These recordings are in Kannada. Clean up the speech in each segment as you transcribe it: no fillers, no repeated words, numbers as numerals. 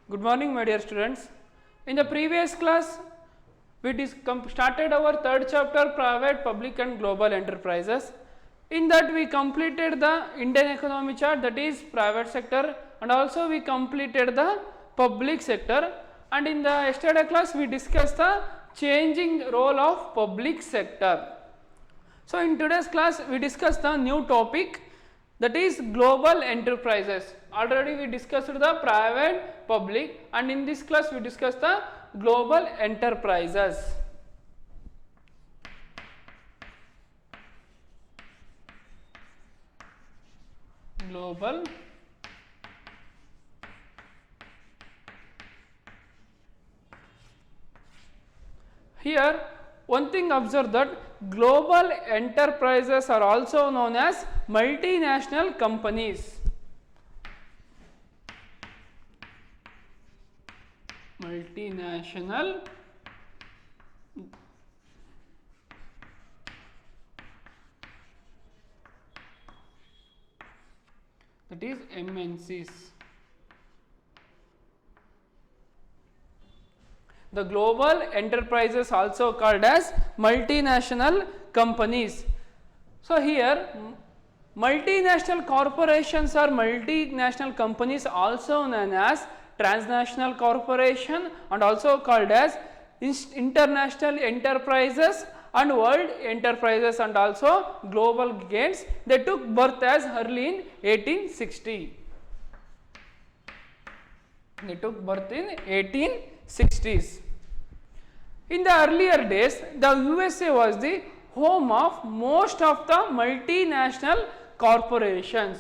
Good morning, my dear students. In the previous class, we started our third chapter, private, public and global enterprises. In that we completed the Indian economy chart, that is private sector, and also we completed the public sector. And in the yesterday class, we discussed the changing role of public sector. So in today's class, we discuss the new topic, that is global enterprises. Already we discussed the private, public, and in this class we discuss the global enterprises. Global here one thing observe that global enterprises are also known as multinational companies. Multinational that is MNCs. The global enterprises also called as multinational companies. So here multinational corporations or multinational companies also known as transnational corporation and also called as international enterprises and world enterprises and also global giants. They took birth as early in 1860. They took birth in 1860s. In the earlier days, the USA was the home of most of the multinational corporations.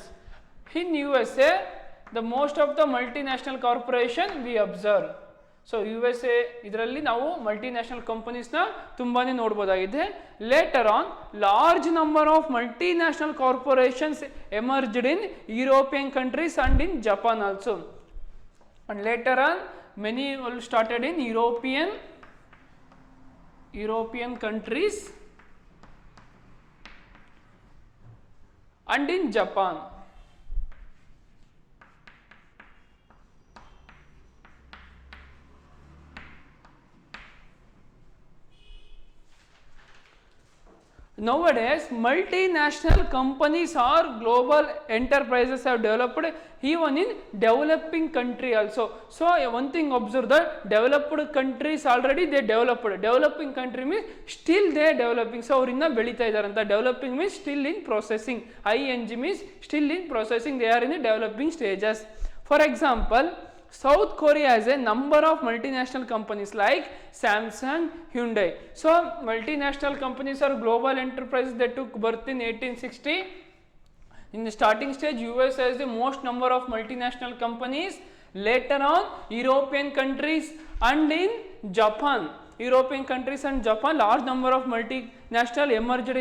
In USA, the most of the multinational corporation we observe. So USA ಇದರಲ್ಲಿ ನಾವು multinational companies ನ ತುಂಬಾನೇ ನೋಡಬಹುದಾಗಿದೆ. Later on, large number of multinational corporations emerged in European countries and in Japan also. And later on, many started in European countries and in Japan. Nowadays, multinational companies or global enterprises have developed even in developing country also. So one thing observe that developed countries already they developed. Developing country means still they are developing. So ಅವರಿಂದ ಬೆಳೀತಾ ಇದ್ದಾರೆ ಅಂತ. Developing means still in processing. ING means still in processing. They are in the developing stages. For example, South Korea has a number of multinational companies like Samsung, Hyundai. So multinational companies are global enterprises that took birth in 1860. In the starting stage, US has the most number of multinational companies. Later on, European countries and in Japan. European countries and Japan, large number of multinational emerged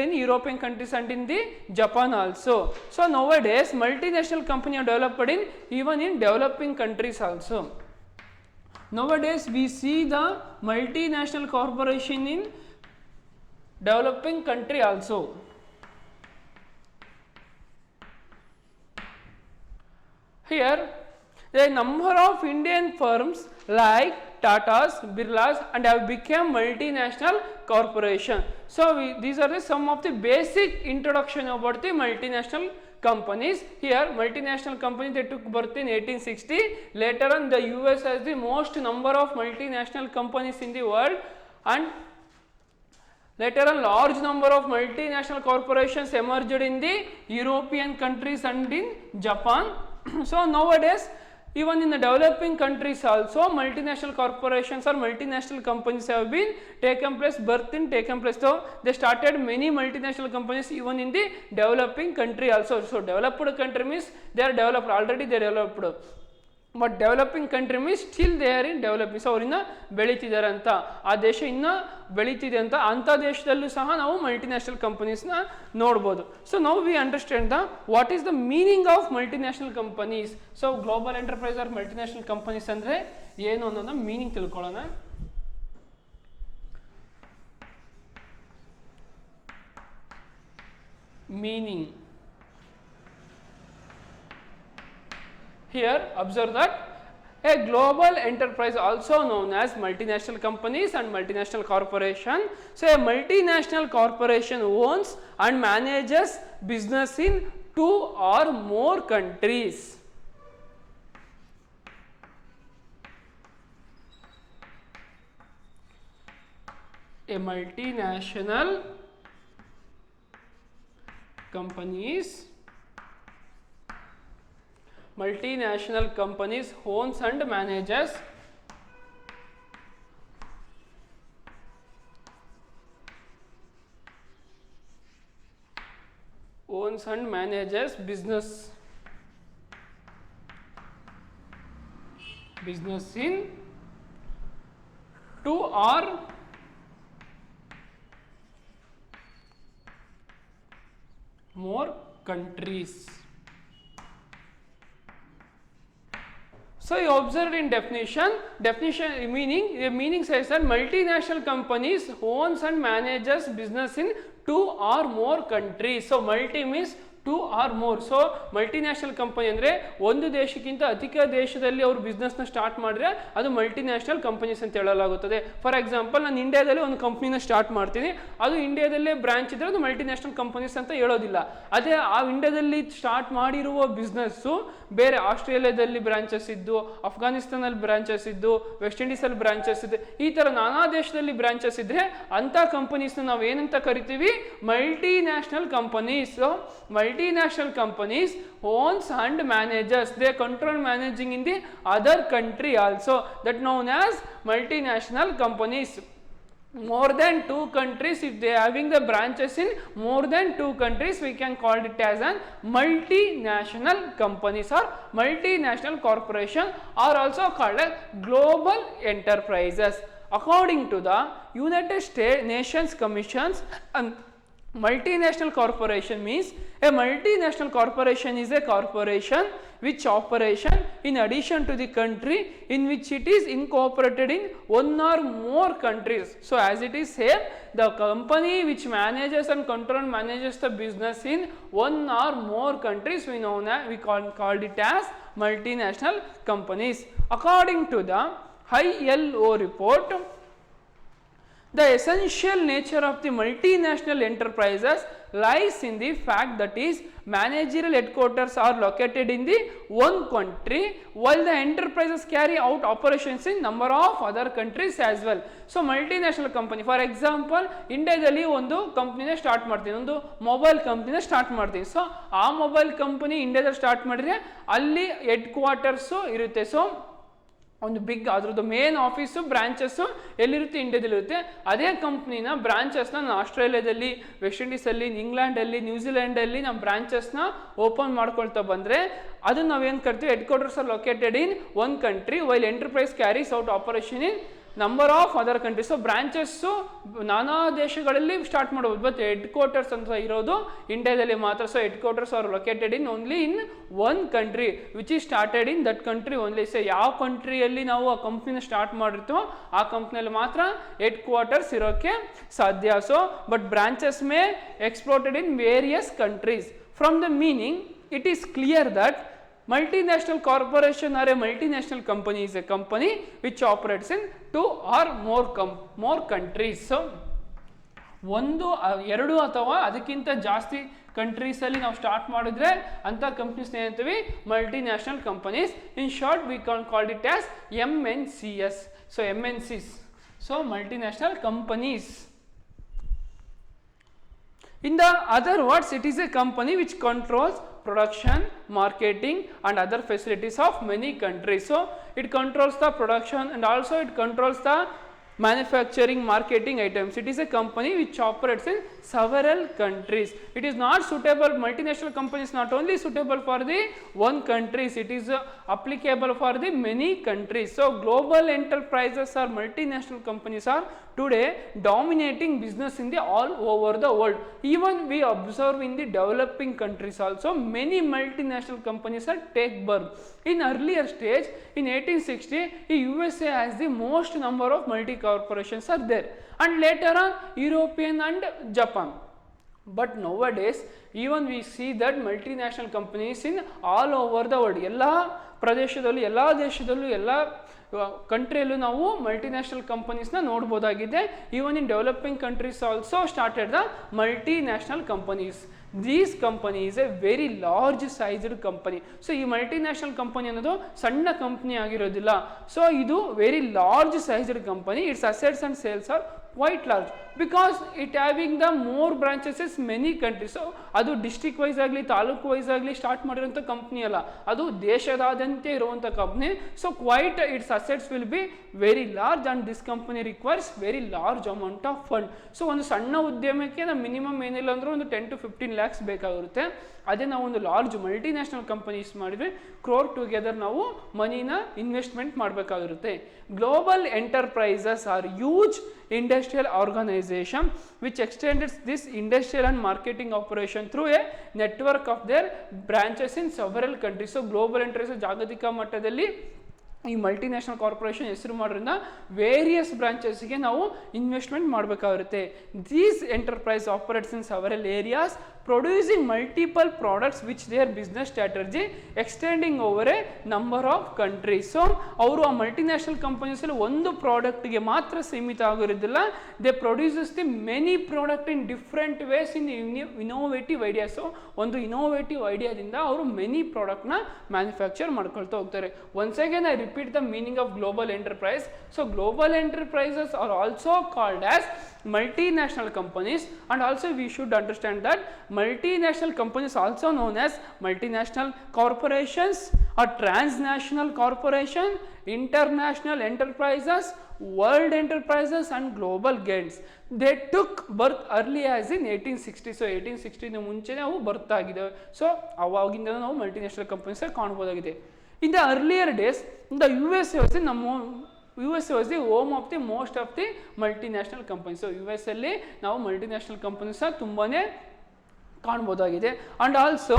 in European countries and in the Japan also. So nowadays multinational company are developed in even in developing countries also. Nowadays we see the multinational corporation in developing country also. Here the number of Indian firms like Tata's, Birla's and have become multinational corporation. So these are some of the basic introduction about the multinational companies. Here multinational companies they took birth in 1860. Later on the US has the most number of multinational companies in the world and later on large number of multinational corporations emerged in the European countries and in Japan. So nowadays even in the developing countries also multinational corporations or multinational companies have been taken place. So they started many multinational companies even in the developing country also. So developed country means they are developed already, they developed, but developing country means still they are in developing. So ಅವರಿಂದ ಬೆಳೀತಿದ್ದಾರೆ ಅಂತ, ಆ ದೇಶ ಇನ್ನೂ ಬೆಳೀತಿದೆ ಅಂತ, ಅಂಥ ದೇಶದಲ್ಲೂ ಸಹ ನಾವು ಮಲ್ಟಿನ್ಯಾಷನಲ್ ಕಂಪನೀಸ್ನ ನೋಡ್ಬೋದು. So now we understand the what is the meaning of multinational companies. So global enterprise or multinational companies ಅಂದರೆ ಏನು ಅನ್ನೋದನ್ನ ಮೀನಿಂಗ್ ತಿಳ್ಕೊಳ್ಳೋಣ. Meaning Here observe that a global enterprise, also known as multinational companies and multinational corporation. So a multinational corporation owns and manages business in 2 or more countries. A multinational companies owns and manages business in 2 or more countries. So you observed in definition meaning says that multinational companies owns and manages business in 2 or more countries. So multi means 2 or more. So multinational company ಅಂದರೆ ಒಂದು ದೇಶಕ್ಕಿಂತ ಅಧಿಕ ದೇಶದಲ್ಲಿ ಅವರು ಬಿಸ್ನೆಸ್ನ ಸ್ಟಾರ್ಟ್ ಮಾಡಿದ್ರೆ ಅದು ಮಲ್ಟಿನ್ಯಾಷನಲ್ ಕಂಪನೀಸ್ ಅಂತ ಹೇಳಲಾಗುತ್ತದೆ. ಫಾರ್ ಎಕ್ಸಾಂಪಲ್ ನಾನು ಇಂಡಿಯಾದಲ್ಲಿ ಒಂದು ಕಂಪ್ನಿನ ಸ್ಟಾರ್ಟ್ ಮಾಡ್ತೀನಿ, ಅದು ಇಂಡಿಯಾದಲ್ಲೇ ಬ್ರಾಂಚ್ ಇದ್ದರೆ ಅದು ಮಲ್ಟಿನ್ಯಾಷನಲ್ ಕಂಪನೀಸ್ ಅಂತ ಹೇಳೋದಿಲ್ಲ. ಅದೇ ಆ ಇಂಡಿಯಾದಲ್ಲಿ ಸ್ಟಾರ್ಟ್ ಮಾಡಿರುವ ಬಿಸ್ನೆಸ್ಸು ಬೇರೆ ಆಸ್ಟ್ರೇಲಿಯಾದಲ್ಲಿ ಬ್ರಾಂಚಸ್ ಇದ್ದು, ಅಫ್ಘಾನಿಸ್ತಾನಲ್ಲಿ ಬ್ರಾಂಚಸ್ ಇದ್ದು, ವೆಸ್ಟ್ ಇಂಡೀಸಲ್ಲಿ ಬ್ರಾಂಚಸ್ ಇದೆ, ಈ ಥರ ನಾನಾ ದೇಶದಲ್ಲಿ ಬ್ರಾಂಚಸ್ ಇದ್ದರೆ ಅಂಥ ಕಂಪನೀಸ್ನ ನಾವು ಏನಂತ ಕರಿತೀವಿ? Multinational companies. Multinational companies owns and manages, they control managing in the other country also, that known as multinational companies. More than 2 countries, if they having the branches in more than 2 countries, we can call it as an multinational companies or multinational corporation, or also called as global enterprises. According to the United States Nations Commissions, multinational corporation means a multinational corporation is a corporation which operation in addition to the country in which it is incorporated in 1 or more countries. So as it is same, the company which manages and manages the business in 1 or more countries, we called it as multinational companies. According to the ILO report, the essential nature of the multinational enterprises lies in the fact that is managerial headquarters are located in the one country, while the enterprises carry out operations in number of other countries as well. So multinational company, for example, ಇಂಡಿಯಾದಲ್ಲಿ ಒಂದು ಕಂಪ್ನಿನ ಸ್ಟಾರ್ಟ್ ಮಾಡ್ತೀನಿ, ಒಂದು ಮೊಬೈಲ್ ಕಂಪ್ನಿನ ಸ್ಟಾರ್ಟ್ ಮಾಡ್ತೀನಿ. ಸೊ ಆ ಮೊಬೈಲ್ ಕಂಪನಿ ಇಂಡಿಯಾದಲ್ಲಿ ಸ್ಟಾರ್ಟ್ ಮಾಡಿದ್ರೆ ಅಲ್ಲಿ ಹೆಡ್ ಕ್ವಾರ್ಟರ್ಸು ಇರುತ್ತೆ. ಸೊ ಒಂದು ಬಿಗ್ ಅದ್ರದ್ದು ಮೇನ್ ಆಫೀಸು ಬ್ರಾಂಚಸ್ಸು ಎಲ್ಲಿರುತ್ತೆ? ಇಂಡಿಯಾದಲ್ಲಿರುತ್ತೆ. ಅದೇ ಕಂಪ್ನಿನ ಬ್ರಾಂಚಸ್ನ ನಾನು ಆಸ್ಟ್ರೇಲಿಯಾದಲ್ಲಿ, ವೆಸ್ಟ್ ಇಂಡೀಸಲ್ಲಿ, ಇಂಗ್ಲೆಂಡಲ್ಲಿ, ನ್ಯೂಜಿಲೆಂಡಲ್ಲಿ ನಮ್ಮ ಬ್ರಾಂಚಸ್ನ ಓಪನ್ ಮಾಡ್ಕೊಳ್ತಾ ಬಂದರೆ ಅದನ್ನು ನಾವೇನು ಕರಿತೀವಿ? Head quarters are located in 1 country, while enterprise carries out operation in number of other countries. So branches ನಾನಾ ದೇಶಗಳಲ್ಲಿ ಸ್ಟಾರ್ಟ್ ಮಾಡ್ಬೋದು, ಬಟ್ ಹೆಡ್ ಕ್ವಾರ್ಟರ್ಸ್ ಅಂತ ಇರೋದು ಇಂಡಿಯಾದಲ್ಲಿ ಮಾತ್ರ. So headquarters are located in only in 1 country which is started in that country only. So ಯಾವ ಕಂಟ್ರಿಯಲ್ಲಿ ನಾವು ಆ ಕಂಪ್ನಿನ ಸ್ಟಾರ್ಟ್ ಮಾಡಿರ್ತೀವೋ ಆ ಕಂಪ್ನಿಯಲ್ಲಿ ಮಾತ್ರ ಹೆಡ್ ಕ್ವಾರ್ಟರ್ಸ್ ಇರೋಕ್ಕೆ ಸಾಧ್ಯ. So but branches may explored in various countries. From the meaning it is clear that multinational corporation or a multinational company is a company which operates in 2 or more countries. So ಒಂದು 2 ಅಥವಾ ಅದಕ್ಕಿಂತ ಜಾಸ್ತಿ ಕಂಟ್ರೀಸಲ್ಲಿ ನಾವು ಸ್ಟಾರ್ಟ್ ಮಾಡಿದ್ರೆ ಅಂಥ ಕಂಪ್ನೀಸ್ನ ಏನಂತೀವಿ? Multinational companies. In short we can call it as MNCs. So MNCs, so multinational companies. In the other words, it is a company which controls production, marketing and other facilities of many countries. So it controls the production and also it controls the manufacturing, marketing items. It is a company which operates in several countries. It is not suitable, multinational company is not only suitable for the 1 countries, it is applicable for the many countries. So global enterprises or multinational companies are today dominating business in the all over the world. Even we observe in the developing countries also many multinational companies are take birth. In earlier stage, in 1860, USA has the most number of multi corporations are there, and later on European and Japan. But nowadays even we see that multinational companies in all over the world, ಎಲ್ಲ ಪ್ರದೇಶದಲ್ಲೂ ಎಲ್ಲ ದೇಶದಲ್ಲೂ ಎಲ್ಲ ಕಂಟ್ರಿಯಲ್ಲೂ ನಾವು ಮಲ್ಟಿನ್ಯಾಷನಲ್ ಕಂಪನೀಸ್ನ ನೋಡ್ಬೋದಾಗಿದೆ. Even in developing countries also started the multinational companies. These company is a very large sized company. So ಈ ಮಲ್ಟಿನ್ಯಾಷನಲ್ ಕಂಪನಿ ಅನ್ನೋದು ಸಣ್ಣ ಕಂಪನಿ ಆಗಿರೋದಿಲ್ಲ. ಸೊ ಇದು very large sized company. Its assets and sales are quite large because it having the more branches in many countries. So ಅದು ಡಿಸ್ಟ್ರಿಕ್ಟ್ ವೈಸ್ ಆಗಲಿ ತಾಲೂಕು ವೈಸ್ ಆಗಲಿ ಸ್ಟಾರ್ಟ್ ಮಾಡಿರೋಂಥ ಕಂಪ್ನಿ ಅಲ್ಲ, ಅದು ದೇಶದಾದ್ಯಂತ ಇರುವಂಥ company. So quite its assets will be very large and this company requires very large amount of fund. So ಒಂದು ಸಣ್ಣ ಉದ್ಯಮಕ್ಕೆ ನಾವು ಮಿನಿಮಮ್ ಏನಿಲ್ಲ ಅಂದರೂ ಒಂದು 10 to 15 lakhs ಬೇಕಾಗಿರುತ್ತೆ. ಅದೇ ನಾವು ಒಂದು ಲಾರ್ಜ್ ಮಲ್ಟಿನ್ಯಾಷನಲ್ ಕಂಪನೀಸ್ ಮಾಡಿದರೆ ಕ್ರೋರ್ ಟುಗೆದರ್ ನಾವು ಮನಿನ ಇನ್ವೆಸ್ಟ್ಮೆಂಟ್ ಮಾಡಬೇಕಾಗಿರುತ್ತೆ. Global enterprises are huge industrial organization which extends this industrial and marketing operation through a network of their branches in several countries. So global enterprise ಜಾಗತಿಕ ಮಟ್ಟದಲ್ಲಿ ಈ ಮಲ್ಟಿನ್ಯಾಷನಲ್ ಕಾರ್ಪೊರೇಷನ್ ಹೆಸರು ಮಾಡೋದ್ರಿಂದ ವೇರಿಯಸ್ ಬ್ರಾಂಚಸ್ಗೆ ನಾವು ಇನ್ವೆಸ್ಟ್ಮೆಂಟ್ ಮಾಡಬೇಕಾಗಿರುತ್ತೆ. These enterprise operates in several areas producing multiple products which their business strategy extending over a number of countries. So ಅವರು ಆ ಮಲ್ಟಿನ್ಯಾಷನಲ್ ಕಂಪನೀಸಲ್ಲಿ ಒಂದು ಪ್ರಾಡಕ್ಟ್ಗೆ ಮಾತ್ರ ಸೀಮಿತ ಆಗಿರೋದಿಲ್ಲ. They produces the many product in different ways in innovative ideas. So ಒಂದು ಇನೋವೇಟಿವ್ ಐಡಿಯಾದಿಂದ ಅವರು ಮೆನಿ ಪ್ರಾಡಕ್ಟ್ನ ಮ್ಯಾನುಫ್ಯಾಕ್ಚರ್ ಮಾಡ್ಕೊಳ್ತಾ ಹೋಗ್ತಾರೆ. Once again I repeat the meaning of global enterprise. So global enterprises are also called as multinational companies, and also we should understand that multinational companies also known as multinational corporations or transnational corporation, international enterprises, world enterprises and global giants. They took birth early as in 1860. So 1860 ಮುಂಚೆನೇ ಅವು ಬರ್ತ್ ಆಗಿದೆ. ಸೊ ಅವಾಗಿಂದ ನಾವು ಮಲ್ಟಿನ್ಯಾಷನಲ್ ಕಂಪನೀಸ್ ಕಾಣಬಹುದಾಗಿದೆ. In the earlier days, the USA was the home of the most of the multinational companies. So US ಅಲ್ಲಿ ನಾವು ಮಲ್ಟಿನ್ಯಾಷನಲ್ ಕಂಪನೀಸ್ ತುಂಬಾನೇ ಕಾಣಬಹುದಾಗಿದೆ. And also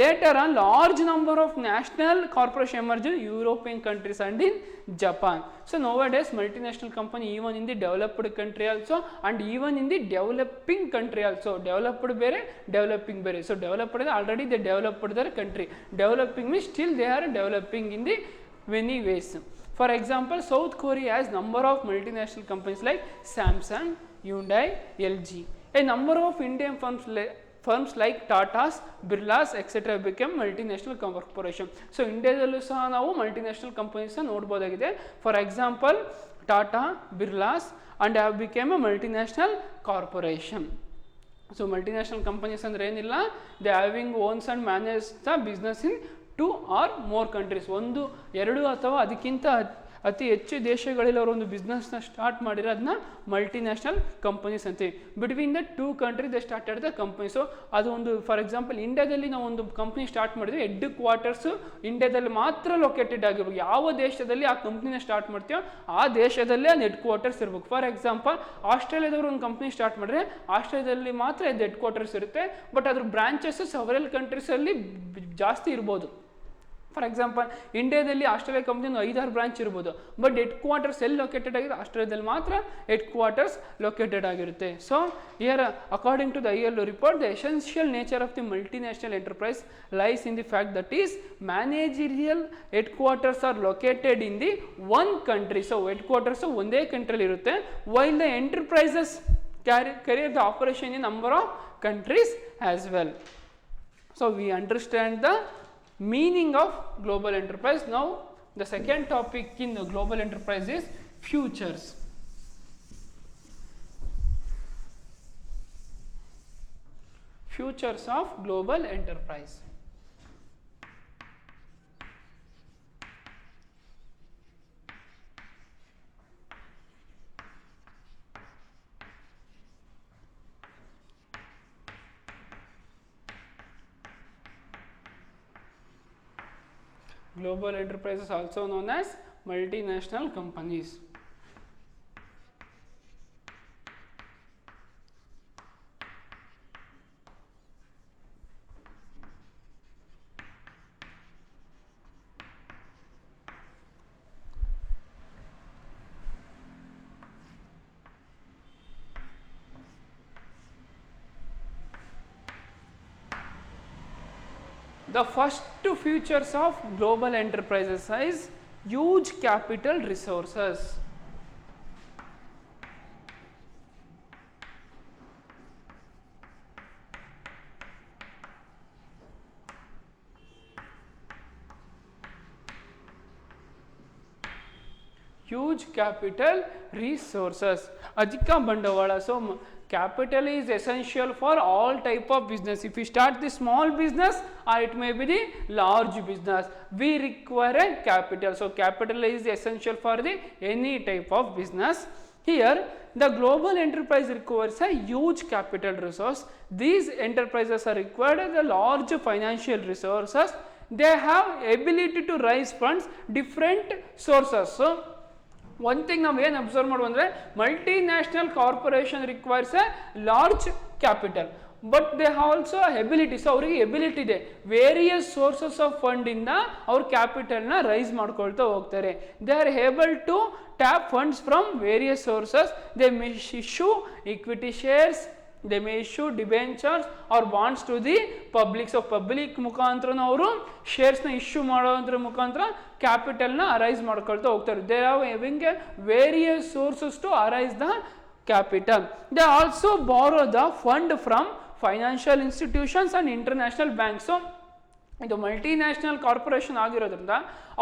later on large number of national corporation emerge in European countries and in Japan. So nowadays multinational company even in the developed country also and even in the developing country also. developed ಬೇರೆ developing ಬೇರೆ. So developed is already they developed their country. developing means still they are developing in the many ways. For example, South Korea has number of multinational companies like Samsung, Hyundai, LG. A number of Indian firms like Tatas, Birlas, etc. became multinational corporation. So ಇಂಡಿಯಾದಲ್ಲೂ ಸಹ ನಾವು ಮಲ್ಟಿನ್ಯಾಷನಲ್ ಕಂಪನೀಸ್ ನೋಡ್ಬೋದಾಗಿದೆ. For example Tata, Birlas and have become a multinational corporation. So multinational companies ಅಂದರೆ ಏನಿಲ್ಲ, they having owns and manage the business in 2 or more countries. 1, 2 ಅಥವಾ ಅದಕ್ಕಿಂತ ಅತಿ ಹೆಚ್ಚು ದೇಶಗಳಲ್ಲಿ ಅವರು ಒಂದು ಬಿಸ್ನೆಸ್ನ ಸ್ಟಾರ್ಟ್ ಮಾಡಿರೋ ಅದನ್ನ ಮಲ್ಟಿನ್ಯಾಷನಲ್ ಕಂಪನೀಸ್ ಅಂತೀವಿ. Between the 2 countries they started the company. So ಅದು ಒಂದು ಫಾರ್ ಎಕ್ಸಾಂಪಲ್ ಇಂಡಿಯಾದಲ್ಲಿ ನಾವು ಒಂದು ಕಂಪ್ನಿ ಸ್ಟಾರ್ಟ್ ಮಾಡಿದ್ವಿ, ಹೆಡ್ ಕ್ವಾರ್ಟರ್ಸು ಇಂಡಿಯಾದಲ್ಲಿ ಮಾತ್ರ ಲೊಕೇಟೆಡ್ ಆಗಿರ್ಬೇಕು. ಯಾವ ದೇಶದಲ್ಲಿ ಆ ಕಂಪ್ನಿನ ಸ್ಟಾರ್ಟ್ ಮಾಡ್ತೀವೋ ಆ ದೇಶದಲ್ಲೇ ಅದು ಹೆಡ್ ಕ್ವಾರ್ಟರ್ಸ್ ಇರಬೇಕು. ಫಾರ್ ಎಕ್ಸಾಂಪಲ್ ಆಸ್ಟ್ರೇಲಿಯಾದವರು ಒಂದು ಕಂಪ್ನಿ ಸ್ಟಾರ್ಟ್ ಮಾಡಿದ್ರೆ ಆಸ್ಟ್ರೇಲಿಯಾದಲ್ಲಿ ಮಾತ್ರ ಇದು ಹೆಡ್ ಕ್ವಾರ್ಟರ್ಸ್ ಇರುತ್ತೆ, ಬಟ್ ಅದ್ರ ಬ್ರಾಂಚಸ್ ಸೆವರಲ್ ಕಂಟ್ರೀಸಲ್ಲಿ ಜಾಸ್ತಿ ಇರ್ಬೋದು. ಫಾರ್ ಎಕ್ಸಾಂಪಲ್ ಇಂಡಿಯಾದಲ್ಲಿ ಆಸ್ಟ್ರೇಲಿಯಾ ಕಂಪ್ನಿ 5-6 ಬ್ರಾಂಚ್ ಇರ್ಬೋದು, ಬಟ್ ಹೆಡ್ ಕ್ವಾರ್ಟರ್ಸ್ ಎಲ್ಲಿ ಲೊಕೇಟೆಡ್ ಆಗಿರುತ್ತೆ, ಆಸ್ಟ್ರೇಲಿಯಾದಲ್ಲಿ ಮಾತ್ರ ಹೆಡ್ ಕ್ವಾರ್ಟರ್ಸ್ ಲೊಕೇಟೆಡ್ ಆಗಿರುತ್ತೆ. So here according to the ILO report, the essential nature of the multinational enterprise lies in the fact that is managerial headquarters are located in the one country. So head quarters ಒಂದೇ ಕಂಟ್ರಿಯಲ್ಲಿ ಇರುತ್ತೆ, while the enterprises carry the operation in number of countries as well. So we understand the meaning of global enterprise. Now the second topic in the global enterprise is futures. Futures of global enterprise. Global enterprises also known as multinational companies. The first features of global enterprises is huge capital resources. Huge capital resources. Adhika bandawala. So capital is essential for all type of business. If you start the small business or it may be the large business, we require a capital. So capital is essential for the any type of business. Here the global enterprise requires a huge capital resource. These enterprises are required the large financial resources. They have ability to raise funds different sources. So one thing ನಾವು ಏನು ಅಬ್ಸರ್ವ್ ಮಾಡುವ ಅಂದರೆ multinational corporation requires a large capital but they also ability. So ಅವರಿಗೆ ಎಬಿಲಿಟಿ ಇದೆ, ವೇರಿಯಸ್ ಸೋರ್ಸಸ್ ಆಫ್ ಫಂಡಿಂದ ಅವ್ರ ಕ್ಯಾಪಿಟಲ್ನ ರೈಸ್ ಮಾಡ್ಕೊಳ್ತಾ ಹೋಗ್ತಾರೆ. They are able to tap funds from various sources. They may issue equity shares, they may issue debentures or bonds to the public. So public ಮುಖಾಂತರ ಅವರು ಶೇರ್ಸ್ನ ಇಶ್ಯೂ ಮಾಡೋದ್ರ ಮುಖಾಂತರ ಕ್ಯಾಪಿಟಲ್ನ ಅರೈಸ್ ಮಾಡ್ಕೊಳ್ತಾ ಹೋಗ್ತಾರೆ. They are having a various sources to arise the capital. They also borrow the fund from financial institutions and international banks. ಇದು ಮಲ್ಟಿನ್ಯಾಷನಲ್ ಕಾರ್ಪೊರೇಷನ್ ಆಗಿರೋದ್ರಿಂದ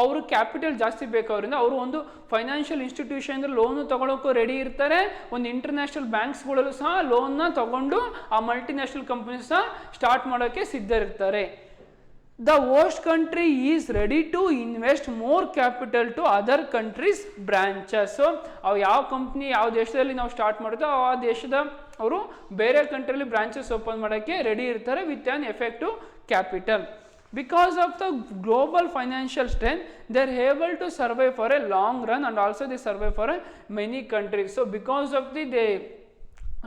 ಅವರು ಕ್ಯಾಪಿಟಲ್ ಜಾಸ್ತಿ ಬೇಕಾದ್ರಿಂದ ಅವರು ಒಂದು ಫೈನಾನ್ಷಿಯಲ್ ಇನ್ಸ್ಟಿಟ್ಯೂಷನ್ ಲೋನು ತಗೊಳ್ಳೋಕ್ಕೂ ರೆಡಿ ಇರ್ತಾರೆ. ಒಂದು ಇಂಟರ್ನ್ಯಾಷನಲ್ ಬ್ಯಾಂಕ್ಸ್ಗಳಲ್ಲೂ ಸಹ ಲೋನ್ನ ತಗೊಂಡು ಆ ಮಲ್ಟಿನ್ಯಾಷನಲ್ ಕಂಪನೀಸ್ ಸಹ ಸ್ಟಾರ್ಟ್ ಮಾಡೋಕ್ಕೆ ಸಿದ್ಧರಿರ್ತಾರೆ. The host country is ready to invest more capital to other countries' branches. So ಅವು ಯಾವ ಕಂಪ್ನಿ ಯಾವ ದೇಶದಲ್ಲಿ ನಾವು ಸ್ಟಾರ್ಟ್ ಮಾಡುತ್ತೋ ಆ ದೇಶದ ಅವರು ಬೇರೆ ಕಂಟ್ರಿಯಲ್ಲಿ ಬ್ರಾಂಚಸ್ ಓಪನ್ ಮಾಡೋಕ್ಕೆ ರೆಡಿ ಇರ್ತಾರೆ with on effective capital. Because of the global financial strength, they are able to survive for a long run and also they survive for many countries. So because of the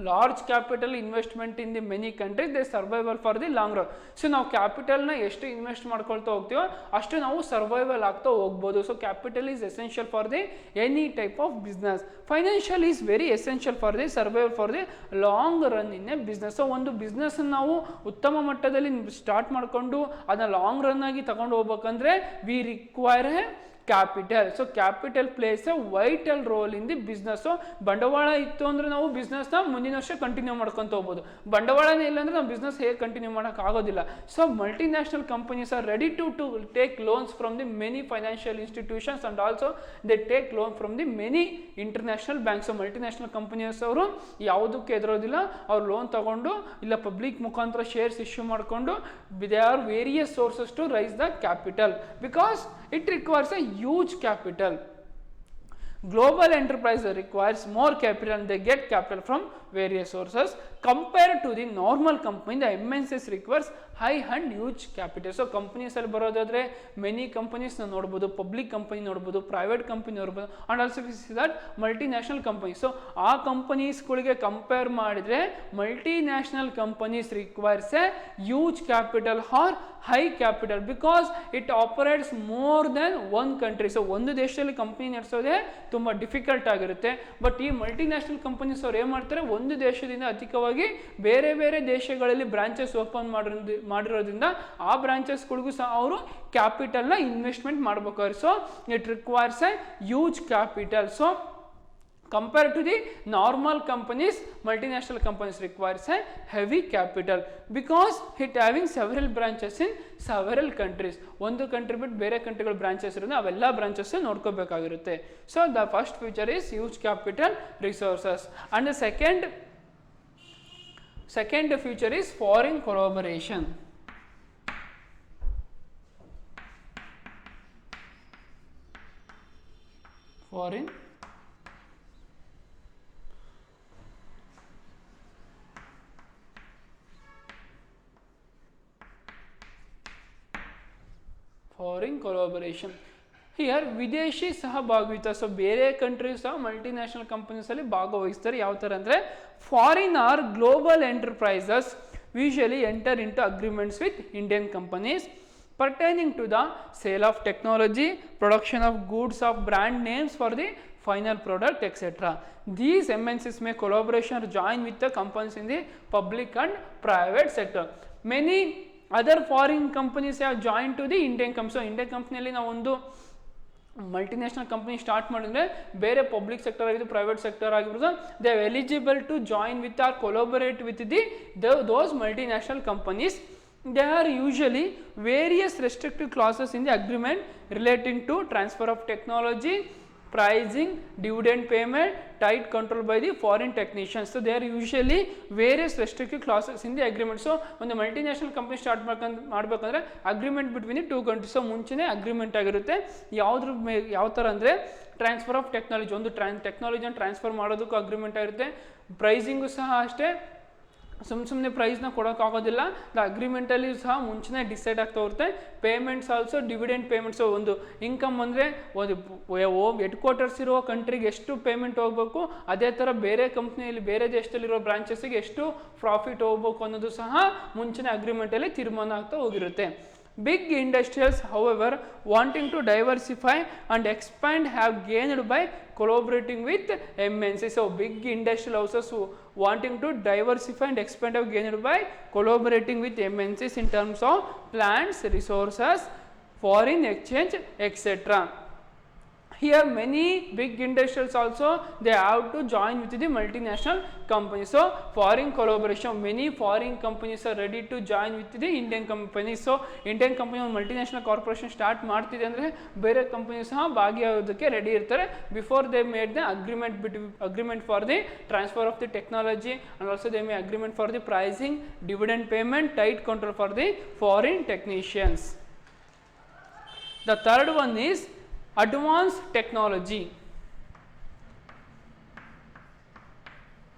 large capital investment in the many countries, they survival for the long run. So ನಾವು ಕ್ಯಾಪಿಟಲ್ನ ಎಷ್ಟು ಇನ್ವೆಸ್ಟ್ ಮಾಡ್ಕೊಳ್ತಾ ಹೋಗ್ತೀವೋ ಅಷ್ಟು ನಾವು ಸರ್ವೈವಲ್ ಆಗ್ತಾ ಹೋಗ್ಬೋದು. So capital is essential for the any type of business. Financial is very essential for the survival for the long run in a business. So ಒಂದು ಬಿಸ್ನೆಸ್ ನಾವು ಉತ್ತಮ ಮಟ್ಟದಲ್ಲಿ ಸ್ಟಾರ್ಟ್ ಮಾಡಿಕೊಂಡು ಅದನ್ನ ಲಾಂಗ್ ರನ್ ಆಗಿ ತಗೊಂಡು ಹೋಗ್ಬೇಕಂದ್ರೆ we require A capital. So capital place A vital role in the business. So ಬಂಡವಾಳ ಇತ್ತು ಅಂದರೆ ನಾವು ಬಿಸ್ನೆಸ್ನ ಮುಂದಿನ ವರ್ಷ ಕಂಟಿನ್ಯೂ ಮಾಡ್ಕೊತ ಹೋಗ್ಬೋದು. ಬಂಡವಾಳನೇ ಇಲ್ಲ ಅಂದರೆ ನಾವು ಬಿಸ್ನೆಸ್ ಹೇಗೆ ಕಂಟಿನ್ಯೂ ಮಾಡೋಕ್ಕಾಗೋದಿಲ್ಲ. So multinational companies are ready to take loans from the many financial institutions and also they take loan from the many international banks. Multinational companies ಅವರು ಯಾವುದಕ್ಕೆ ಎದುರೋದಿಲ್ಲ, ಅವ್ರು ಲೋನ್ ತಗೊಂಡು ಇಲ್ಲ ಪಬ್ಲಿಕ್ ಮುಖಾಂತರ ಶೇರ್ಸ್ ಇಶ್ಯೂ ಮಾಡಿಕೊಂಡು they are various sources to raise the capital because it requires a huge capital. Global enterprise requires more capital and they get capital from various sources. Compared to the normal company, the MNCs requires high and huge capital. So companies ಅಲ್ಲಿ ಬರೋದಾದ್ರೆ ಮೆನಿ ಕಂಪನೀಸ್ ನೋಡ್ಬೋದು, ಪಬ್ಲಿಕ್ ಕಂಪನಿ ನೋಡ್ಬೋದು, ಪ್ರೈವೇಟ್ ಕಂಪನಿ ನೋಡ್ಬೋದು and also we see that multinational company. So ಆ ಕಂಪನೀಸ್ಗಳಿಗೆ ಕಂಪೇರ್ ಮಾಡಿದ್ರೆ multinational companies requires a huge capital or high capital because it operates more than one country. So ಒಂದು ದೇಶದಲ್ಲಿ ಕಂಪನಿ ನಡೆಸೋದೇ ತುಂಬ ಡಿಫಿಕಲ್ಟ್ ಆಗಿರುತ್ತೆ. ಬಟ್ ಈ ಮಲ್ಟಿನ್ಯಾಷನಲ್ ಕಂಪನೀಸ್ ಅವ್ರು ಏನು ಮಾಡ್ತಾರೆ, ಒಂದು ದೇಶದಿಂದ ಅಧಿಕವಾಗಿ ಬೇರೆ ಬೇರೆ ದೇಶಗಳಲ್ಲಿ ಬ್ರಾಂಚಸ್ ಓಪನ್ ಮಾಡಿರೋದ್ರಿಂದ ಆ ಬ್ರಾಂಚಸ್ಗಳಿಗೂ ಸಹ ಅವರು ಕ್ಯಾಪಿಟಲ್ನ ಇನ್ವೆಸ್ಟ್ಮೆಂಟ್ ಮಾಡ್ಬೇಕಾದ್ರೆ so it requires a huge capital. So compared to the normal companies, multinational companies requires a heavy capital because it having several branches in several countries. ಒಂದು ಕಂಟ್ರಿ ಬಿಟ್ಟು ಬೇರೆ ಕಂಟ್ರಿಗಳ ಬ್ರಾಂಚಸ್ ಇರೋದು ಅವೆಲ್ಲ ಬ್ರಾಂಚಸ್ ನೋಡ್ಕೋಬೇಕಾಗಿರುತ್ತೆ. So the first feature is huge capital resources and the second feature is foreign collaboration. Foreign collaboration. Here ವಿದೇಶಿ ಸಹಭಾಗಿತ್ವ. ಸೊ ಬೇರೆ ಕಂಟ್ರೀಸ್ ಸಹ ಮಲ್ಟಿನ್ಯಾಷನಲ್ ಕಂಪನೀಸಲ್ಲಿ ಭಾಗವಹಿಸ್ತಾರೆ. ಯಾವ ಥರ ಅಂದರೆ foreign or global enterprises usually enter into agreements with Indian companies pertaining to the sale of technology, production of goods of brand names for the final product, etc. These MNCs may collaboration or join with the companies in the public and private sector. Many other foreign companies have join to the Indian company. So Indian ಕಂಪ್ನಿಯಲ್ಲಿ ನಾವು ಒಂದು ಮಲ್ಟಿನ್ಯಾಷನಲ್ ಕಂಪ್ನಿ ಸ್ಟಾರ್ಟ್ ಮಾಡಿದ್ರೆ ಬೇರೆ ಪಬ್ಲಿಕ್ ಸೆಕ್ಟರ್ ಆಗಿದ್ದು ಪ್ರೈವೇಟ್ ಸೆಕ್ಟರ್ ಆಗಿರ್ಬೋದು, they are eligible to join with or collaborate with the those multinational companies. There are usually various restrictive clauses in the agreement relating to transfer of technology, pricing, dividend payment, tight control by the foreign technicians. So there are usually various restrictive clauses in the agreement. So ಒಂದು ಮಲ್ಟಿನ್ಯಾಷನಲ್ ಕಂಪ್ನಿ ಸ್ಟಾರ್ಟ್ ಮಾಡಬೇಕಂದ್ರೆ agreement between the two countries. So ಮುಂಚೆನೇ ಅಗ್ರಿಮೆಂಟ್ ಆಗಿರುತ್ತೆ. ಯಾವ ಥರ ಅಂದರೆ ಟ್ರಾನ್ಸ್ಫರ್ ಆಫ್ ಟೆಕ್ನಾಲಜಿ, ಒಂದು ಟೆಕ್ನಾಲಜಿನ ಟ್ರಾನ್ಸ್ಫರ್ ಮಾಡೋದಕ್ಕೂ ಅಗ್ರಿಮೆಂಟ್ ಆಗಿರುತ್ತೆ. ಪ್ರೈಸಿಂಗು ಸಹ ಅಷ್ಟೇ, ಸುಮ್ಮನೆ ಪ್ರೈಸ್ನ ಕೊಡೋಕ್ಕಾಗೋದಿಲ್ಲ. ದ ಅಗ್ರಿಮೆಂಟಲ್ಲಿ ಸಹ ಮುಂಚೆನೇ ಡಿಸೈಡ್ ಆಗ್ತಾ ಹೋಗುತ್ತೆ. ಪೇಮೆಂಟ್ಸ್ ಆಲ್ಸೋ ಡಿವಿಡೆಂಡ್ ಪೇಮೆಂಟ್ಸ್, ಒಂದು ಇನ್ಕಮ್ ಅಂದರೆ ಒಂದು ಹೆಡ್ ಕ್ವಾರ್ಟರ್ಸ್ ಇರೋ ಕಂಟ್ರಿಗೆ ಎಷ್ಟು ಪೇಮೆಂಟ್ ಹೋಗಬೇಕು, ಅದೇ ಥರ ಬೇರೆ ಕಂಪ್ನಿಯಲ್ಲಿ ಬೇರೆ ದೇಶದಲ್ಲಿರೋ ಬ್ರಾಂಚಸ್ಸಿಗೆ ಎಷ್ಟು ಪ್ರಾಫಿಟ್ ಹೋಗಬೇಕು ಅನ್ನೋದು ಸಹ ಮುಂಚೆನೇ ಅಗ್ರಿಮೆಂಟಲ್ಲಿ ತೀರ್ಮಾನ ಆಗ್ತಾ ಹೋಗಿರುತ್ತೆ. Big industrials, however, wanting to diversify and expand have gained by collaborating with MNCs. So big industrial houses wanting to diversify and expand have gained by collaborating with MNCs in terms of plants, resources, foreign exchange, etc. Here many big industrials also they have to join with the multinational companies. So foreign collaboration, many foreign companies are ready to join with the Indian companies. So Indian company ಒಂದು ಮಲ್ಟಿನ್ಯಾಷನಲ್ ಕಾರ್ಪೊರೇಷನ್ ಸ್ಟಾರ್ಟ್ ಮಾಡ್ತಿದೆ ಅಂದರೆ ಬೇರೆ ಕಂಪನಿ ಸಹ ಭಾಗಿಯಾಗೋದಕ್ಕೆ ರೆಡಿ ಇರ್ತಾರೆ. Before they made the agreement for the transfer of the technology and also they may agreement for the pricing, dividend payment, tight control for the foreign technicians. The third one is advanced technology.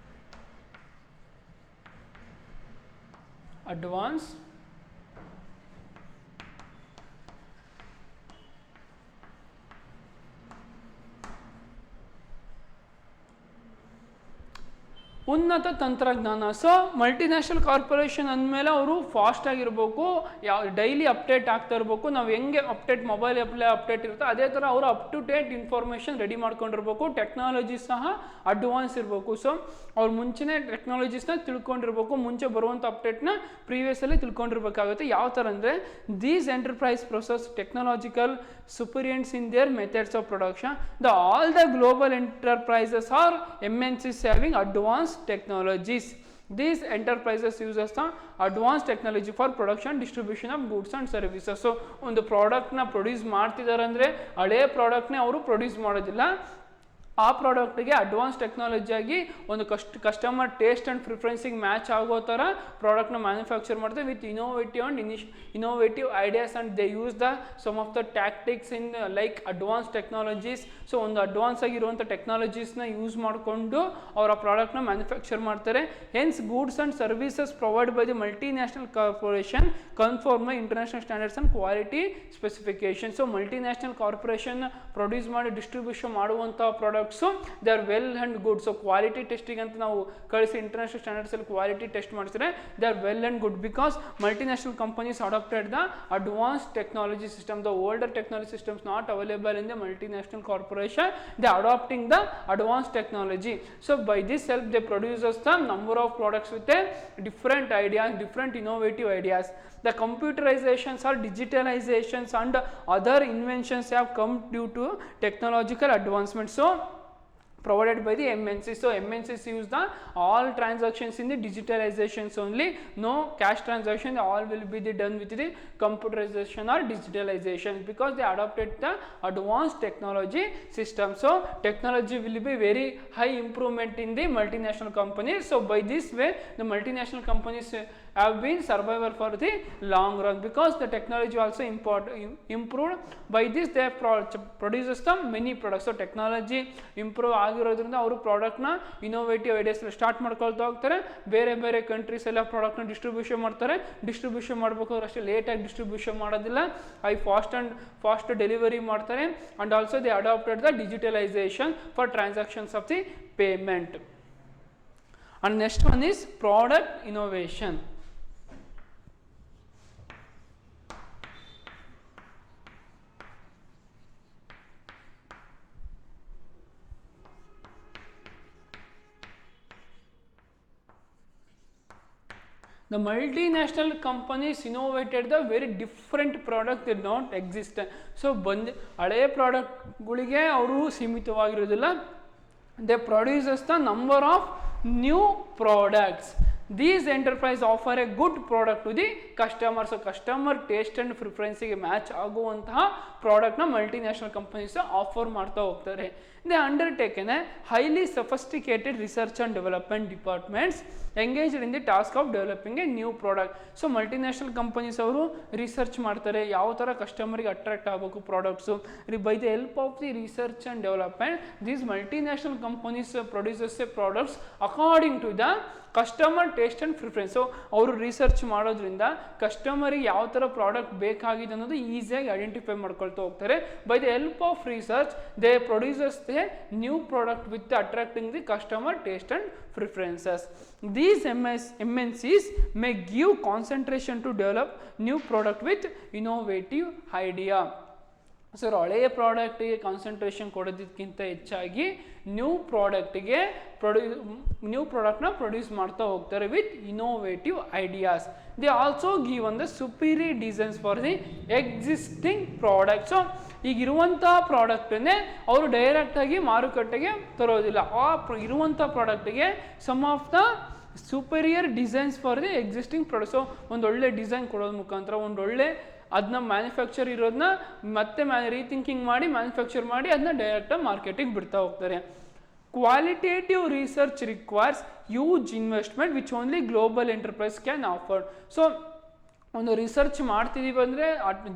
Advanced ಉನ್ನತ ತಂತ್ರಜ್ಞಾನ. ಸೊ ಮಲ್ಟಿನ್ಯಾಷನಲ್ ಕಾರ್ಪೊರೇಷನ್ ಅಂದಮೇಲೆ ಅವರು ಫಾಸ್ಟ್ ಆಗಿರಬೇಕು, ಡೈಲಿ ಅಪ್ಡೇಟ್ ಆಗ್ತಾ ಇರಬೇಕು. ನಾವು ಹೆಂಗೆ ಅಪ್ಡೇಟ್ ಮೊಬೈಲ್ ಅಪ್ಡೇಟ್ ಇರುತ್ತೆ ಅದೇ ಥರ ಅವರು up to date information ready ಮಾಡ್ಕೊಂಡಿರ್ಬೇಕು. ಟೆಕ್ನಾಲಜಿ ಸಹ ಅಡ್ವಾನ್ಸ್ ಇರಬೇಕು. ಸೊ ಅವ್ರು ಮುಂಚೆನೇ ಟೆಕ್ನಾಲಜೀಸ್ನ ತಿಳ್ಕೊಂಡಿರ್ಬೇಕು, ಮುಂಚೆ ಬರುವಂಥ ಅಪ್ಡೇಟ್ನ ಪ್ರೀವಿಯಸ್ಸಲ್ಲಿ ತಿಳ್ಕೊಂಡಿರ್ಬೇಕಾಗುತ್ತೆ. ಯಾವ ಥರ ಅಂದರೆ these enterprise process technological superiority in their methods of production. All the global enterprises are MNCs having advanced technologies. These enterprises uses the advanced technology for production, distribution of goods and services. So ಒಂದು ಪ್ರಾಡಕ್ಟ್ನ ಪ್ರೊಡ್ಯೂಸ್ ಮಾಡ್ತಿದ್ದಾರೆ ಅಂದರೆ ಹಳೇ ಪ್ರಾಡಕ್ಟ್ನೇ ಅವರು ಪ್ರೊಡ್ಯೂಸ್ ಮಾಡೋದಿಲ್ಲ. ಆ ಪ್ರಾಡಕ್ಟಿಗೆ ಅಡ್ವಾನ್ಸ್ ಟೆಕ್ನಾಲಜಿ ಆಗಿ ಒಂದು ಕಸ್ಟಮರ್ ಟೇಸ್ಟ್ ಆ್ಯಂಡ್ ಪ್ರಿಫರೆನ್ಸಿಗೆ ಮ್ಯಾಚ್ ಆಗೋ ಥರ ಪ್ರಾಡಕ್ಟ್ನ ಮ್ಯಾನುಫ್ಯಾಕ್ಚರ್ ಮಾಡ್ತಾರೆ with innovative ideas and they use the some of the tactics in like advance technologies. So ಒಂದು ಅಡ್ವಾನ್ಸ್ ಆಗಿರುವಂಥ ಟೆಕ್ನಾಲಜೀಸ್ನ ಯೂಸ್ ಮಾಡಿಕೊಂಡು ಅವರ ಪ್ರಾಡಕ್ಟ್ನ ಮ್ಯಾನುಫ್ಯಾಕ್ಚರ್ ಮಾಡ್ತಾರೆ. Hence goods and services provide by the multinational corporation confirm by international standards and quality specification. So multinational corporation produce ಮಾಡಿ ಡಿಸ್ಟ್ರಿಬ್ಯೂಷನ್ ಮಾಡುವಂಥ product they are well and good. So quality testing ಅಂತ ನಾವು ಕಳಿಸಿ ಇಂಟರ್ನ್ಯಾಷನಲ್ ಸ್ಟ್ಯಾಂಡರ್ಡ್ಸ್ ಅಲ್ಲಿ ಕ್ವಾಲಿಟಿ ಟೆಸ್ಟ್ ಮಾಡಿಸಿದ್ರೆ they are well and good because multinational companies adapted the advance technology system. The older technology systems not available in the multinational corporation. They adapting the advance technology. So by this help they produces the number of products with a different ideas, different innovative ideas. The computerizations or digitalizations and other inventions have come due to technological advancement. So provided by the MNCs. So MNCs use the all transactions in the digitalizations only. No cash transaction, all will be done with the computerization or digitalization because they adopted the advanced technology system. So technology will be very high improvement in the multinational companies. So by this way the multinational companies have been survival for the long run because the technology also improved. By this they produces the many products. So technology improve ಆಗಿರೋದ್ರಿಂದ ಅವರು ಪ್ರಾಡಕ್ಟ್ನ ಇನೋವೇಟಿವ್ ಐಡಿಯಾಸ್ ಸ್ಟಾರ್ಟ್ ಮಾಡ್ಕೊಳ್ತಾ ಹೋಗ್ತಾರೆ. ಬೇರೆ ಬೇರೆ ಕಂಟ್ರೀಸ್ ಎಲ್ಲ ಪ್ರಾಡಕ್ಟ್ನ ಡಿಸ್ಟ್ರಿಬ್ಯೂಷನ್ ಮಾಡ್ತಾರೆ. ಡಿಸ್ಟ್ರಿಬ್ಯೂಷನ್ ಮಾಡಬೇಕಾದ್ರೆ ಅಷ್ಟೇ ಲೇಟಾಗಿ ಡಿಸ್ಟ್ರಿಬ್ಯೂಷನ್ ಮಾಡೋದಿಲ್ಲ, ಫಾಸ್ಟ್ ಡೆಲಿವರಿ ಮಾಡ್ತಾರೆ. And also they adopted the digitalization for transactions of the payment. And next one is product innovation. The multinational companies innovated the very different product did not exist. So ಹಳೆಯ ಪ್ರಾಡಕ್ಟ್ಗಳಿಗೆ ಅವರು ಸೀಮಿತವಾಗಿರೋದಿಲ್ಲ. They produces the number of new products. These enterprise offer a good product to the customer. So customer taste and preference ಗೆ ಮ್ಯಾಚ್ ಆಗುವಂತಹ ಪ್ರಾಡಕ್ಟ್ನ ಮಲ್ಟಿನ್ಯಾಷನಲ್ ಕಂಪನೀಸ್ ಆಫರ್ ಮಾಡ್ತಾ ಹೋಗ್ತಾರೆ. They undertaken a highly sophisticated research and development departments engaged in the task of developing a new product. So multinational companies ಅವರು ರಿಸರ್ಚ್ ಮಾಡ್ತಾರೆ, ಯಾವ ಥರ ಕಸ್ಟಮರ್ಗೆ ಅಟ್ರಾಕ್ಟ್ ಆಗಬೇಕು products. By the help of the research and development these multinational companies produces a products according to the customer taste and preference. So ಅವರು ರಿಸರ್ಚ್ ಮಾಡೋದ್ರಿಂದ ಕಸ್ಟಮರಿಗೆ ಯಾವ ಥರ ಪ್ರಾಡಕ್ಟ್ ಬೇಕಾಗಿದೆ ಅನ್ನೋದು ಈಸಿಯಾಗಿ ಐಡೆಂಟಿಫೈ ಮಾಡ್ಕೊಳ್ತಾ ಹೋಗ್ತಾರೆ. By the help of research they produces the new product with attracting the customer taste and preferences. These MNCs may give concentration to develop new product with innovative idea. Sir ಹಳೆಯ ಪ್ರಾಡಕ್ಟಿಗೆ ಕಾನ್ಸಂಟ್ರೇಷನ್ ಕೊಡೋದಕ್ಕಿಂತ ಹೆಚ್ಚಾಗಿ ನ್ಯೂ ಪ್ರಾಡಕ್ಟ್ನ ಪ್ರೊಡ್ಯೂಸ್ ಮಾಡ್ತಾ ಹೋಗ್ತಾರೆ with innovative ideas. They also give on the superior designs for the existing product. So ಈಗಿರುವಂಥ ಪ್ರಾಡಕ್ಟನ್ನೇ ಅವರು ಡೈರೆಕ್ಟಾಗಿ ಮಾರುಕಟ್ಟೆಗೆ ತರೋದಿಲ್ಲ. ಆ ಇರುವಂಥ ಪ್ರಾಡಕ್ಟಿಗೆ some of the superior designs for the existing product. So ಒಂದೊಳ್ಳೆ ಡಿಸೈನ್ ಕೊಡೋದ್ರ ಮುಖಾಂತರ ಒಂದೊಳ್ಳೆ ಅದನ್ನ ಮ್ಯಾನುಫ್ಯಾಕ್ಚರ್ ಇರೋದನ್ನ ಮತ್ತೆ ರೀಥಿಂಕಿಂಗ್ ಮಾಡಿ ಮ್ಯಾನುಫ್ಯಾಕ್ಚರ್ ಮಾಡಿ ಅದನ್ನ ಡೈರೆಕ್ಟಾಗಿ ಮಾರ್ಕೆಟಿಗೆ ಬಿಡ್ತಾ ಹೋಗ್ತಾರೆ. Qualitative research requires huge investment which only global enterprise can offer. So ಒಂದು ರಿಸರ್ಚ್ ಮಾಡ್ತಿದ್ದೀವಿ ಅಂದರೆ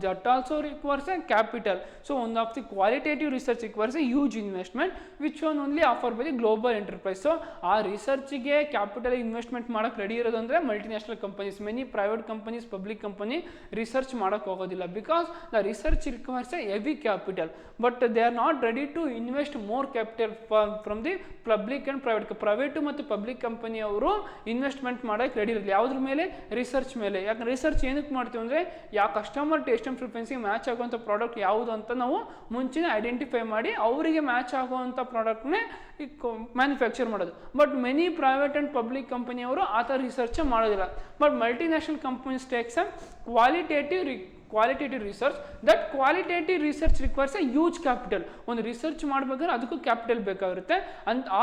that also requires a capital. So ಒಂದು of the qualitative research requires a huge investment which one only offer by the global enterprise. So ಆ ರಿಸರ್ಚಿಗೆ ಕ್ಯಾಪಿಟಲ್ ಇನ್ವೆಸ್ಟ್ಮೆಂಟ್ ಮಾಡೋಕ್ಕೆ ರೆಡಿ ಇರೋದು ಅಂದರೆ multinational companies. Many private companies, public company research ಮಾಡೋಕ್ಕೆ ಹೋಗೋದಿಲ್ಲ because the research requires a heavy capital. But they are not ready to invest more capital from the public and private. Private ಮತ್ತು ಪಬ್ಲಿಕ್ ಕಂಪನಿಯವರು ಇನ್ವೆಸ್ಟ್ಮೆಂಟ್ ಮಾಡೋಕ್ಕೆ ರೆಡಿ ಇರಲಿಲ್ಲ. ಯಾವುದ್ರ ಮೇಲೆ? ರಿಸರ್ಚ್ ಮೇಲೆ. ಯಾಕಂದ್ರೆ ರಿಸರ್ಚ್ ಏನಕ್ಕೆ ಮಾಡ್ತೀವಿ ಅಂದರೆ ಯಾವ ಕಸ್ಟಮರ್ ಟೇಸ್ಟ್ ಆ್ಯಂಡ್ ಪ್ರಿಫರೆನ್ಸ್ಗೆ ಮ್ಯಾಚ್ ಆಗುವಂಥ ಪ್ರಾಡಕ್ಟ್ ಯಾವುದು ಅಂತ ನಾವು ಮುಂಚೆನೇ ಐಡೆಂಟಿಫೈ ಮಾಡಿ ಅವರಿಗೆ ಮ್ಯಾಚ್ ಆಗುವಂಥ ಪ್ರಾಡಕ್ಟ್ನೇ ಮ್ಯಾನುಫ್ಯಾಕ್ಚರ್ ಮಾಡೋದು. But many private and public ಕಂಪನಿಯವರು ಆ ಥರ ರಿಸರ್ಚ್ ಮಾಡೋದಿಲ್ಲ. But multinational companies takes a qualitative research. That qualitative research requires a huge capital. ಒಂದು ರಿಸರ್ಚ್ ಮಾಡಬೇಕಾದ್ರೆ ಅದಕ್ಕೂ ಕ್ಯಾಪಿಟಲ್ ಬೇಕಾಗಿರುತ್ತೆ.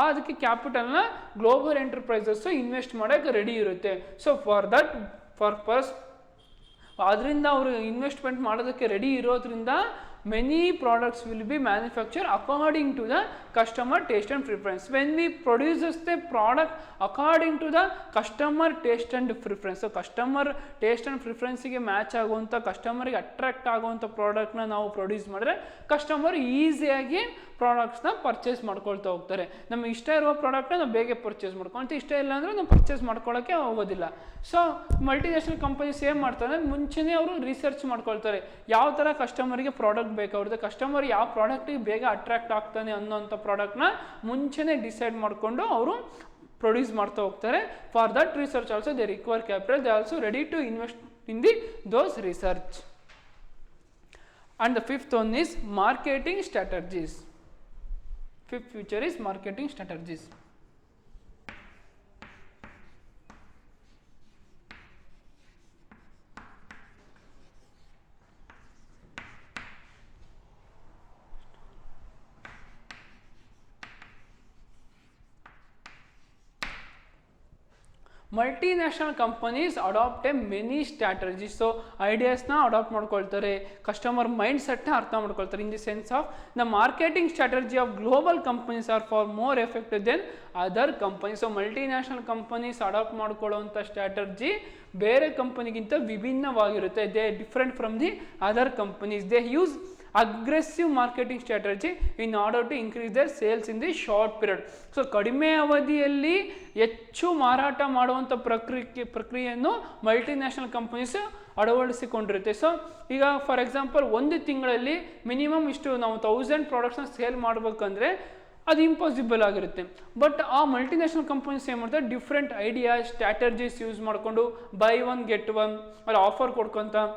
ಅದಕ್ಕೆ ಕ್ಯಾಪಿಟಲ್ನ ಗ್ಲೋಬಲ್ ಎಂಟರ್ಪ್ರೈಸಸ್ಸು ಇನ್ವೆಸ್ಟ್ ಮಾಡೋಕ್ಕೆ ರೆಡಿ ಇರುತ್ತೆ. ಸೊ ಫಾರ್ ದಟ್ ಪರ್ಪಸ್ ಅದರಿಂದ ಅವರು ಇನ್ವೆಸ್ಟ್ಮೆಂಟ್ ಮಾಡೋದಕ್ಕೆ ರೆಡಿ ಇರೋದ್ರಿಂದ many products will be manufactured according to the customer taste and preference. When we produces the product according to the customer taste and preference, so customer taste and preference ಗೆ ಮ್ಯಾಚ್ ಆಗುವಂಥ ಕಸ್ಟಮರ್ಗೆ ಅಟ್ರಾಕ್ಟ್ ಆಗುವಂಥ ಪ್ರಾಡಕ್ಟ್ನ ನಾವು ಪ್ರೊಡ್ಯೂಸ್ ಮಾಡಿದ್ರೆ ಕಸ್ಟಮರ್ ಈಸಿಯಾಗಿ ಪ್ರಾಡಕ್ಟ್ಸ್ನ ಪರ್ಚೇಸ್ ಮಾಡ್ಕೊಳ್ತಾ ಹೋಗ್ತಾರೆ. ನಮಗೆ ಇಷ್ಟ ಇರುವ ಪ್ರಾಡಕ್ಟ್ನ ನಾವು ಬೇಗ ಪರ್ಚೇಸ್ ಮಾಡ್ಕೊಳ್ತೀವಿ, ಇಷ್ಟ ಇಲ್ಲ ಅಂದರೆ ನಾವು ಪರ್ಚೇಸ್ ಮಾಡ್ಕೊಳ್ಳೋಕ್ಕೆ ಹೋಗೋದಿಲ್ಲ. ಸೊ ಮಲ್ಟಿನ್ಯಾಷನಲ್ ಕಂಪನೀಸ್ ಏನು ಮಾಡ್ತಾರೆ ಅಂದರೆ ಮುಂಚೆನೇ ಅವರು ರಿಸರ್ಚ್ ಮಾಡ್ಕೊಳ್ತಾರೆ ಯಾವ ಥರ ಕಸ್ಟಮರ್ಗೆ ಪ್ರಾಡಕ್ಟ್ ಬೇಕಾಗುತ್ತೆ, ಕಸ್ಟಮರ್ ಯಾವ ಪ್ರಾಡಕ್ಟಿಗೆ ಬೇಗ ಅಟ್ರಾಕ್ಟ್ ಆಗ್ತಾನೆ ಅನ್ನೋಂಥ ಪ್ರಾಡಕ್ಟ್ನ ಮುಂಚೆನೇ ಡಿಸೈಡ್ ಮಾಡಿಕೊಂಡು ಅವರು ಪ್ರೊಡ್ಯೂಸ್ ಮಾಡ್ತಾ ಹೋಗ್ತಾರೆ. For that research also they require capital. They also ready to invest in those research. And the fifth one is marketing strategies. Fifth feature is marketing strategies. Multinational companies adapt a many strategies. So ಐಡಿಯಾಸ್ನ ಅಡಾಪ್ಟ್ ಮಾಡ್ಕೊಳ್ತಾರೆ, ಕಸ್ಟಮರ್ ಮೈಂಡ್ ಸೆಟ್ನ ಅರ್ಥ ಮಾಡ್ಕೊಳ್ತಾರೆ. In the sense of the marketing strategy of global companies are far more effective than other companies. So multinational companies adapt ಮಾಡ್ಕೊಳ್ಳೋವಂಥ ಸ್ಟ್ರಾಟಜಿ ಬೇರೆ ಕಂಪನಿಗಿಂತ ವಿಭಿನ್ನವಾಗಿರುತ್ತೆ. They different from the other companies. They use aggressive marketing strategy in order to increase their sales in the short period. So ಕಡಿಮೆ ಅವಧಿಯಲ್ಲಿ ಹೆಚ್ಚು ಮಾರಾಟ ಮಾಡುವಂಥ ಪ್ರಕ್ರಿಯೆಯನ್ನು ಮಲ್ಟಿನ್ಯಾಷನಲ್ ಕಂಪನೀಸ್ ಅಳವಡಿಸಿಕೊಂಡಿರುತ್ತೆ. ಸೊ ಈಗ ಫಾರ್ ಎಕ್ಸಾಂಪಲ್ ಒಂದು ತಿಂಗಳಲ್ಲಿ ಮಿನಿಮಮ್ ಇಷ್ಟು ನಾವು 1000 ಪ್ರಾಡಕ್ಟ್ಸ್ನ ಸೇಲ್ ಮಾಡಬೇಕಂದ್ರೆ ಅದು ಇಂಪಾಸಿಬಲ್ ಆಗಿರುತ್ತೆ. ಬಟ್ ಆ ಮಲ್ಟಿನ್ಯಾಷನಲ್ ಕಂಪನೀಸ್ ಏನು ಮಾಡ್ತಾರೆ, ಡಿಫ್ರೆಂಟ್ ಐಡಿಯಾಸ್ ಸ್ಟ್ರಾಟಜೀಸ್ ಯೂಸ್ ಮಾಡಿಕೊಂಡು ಬೈ ಒನ್ ಗೆಟ್ ಒನ್ ಅಲ್ಲಿ ಆಫರ್ ಕೊಡ್ಕೊತ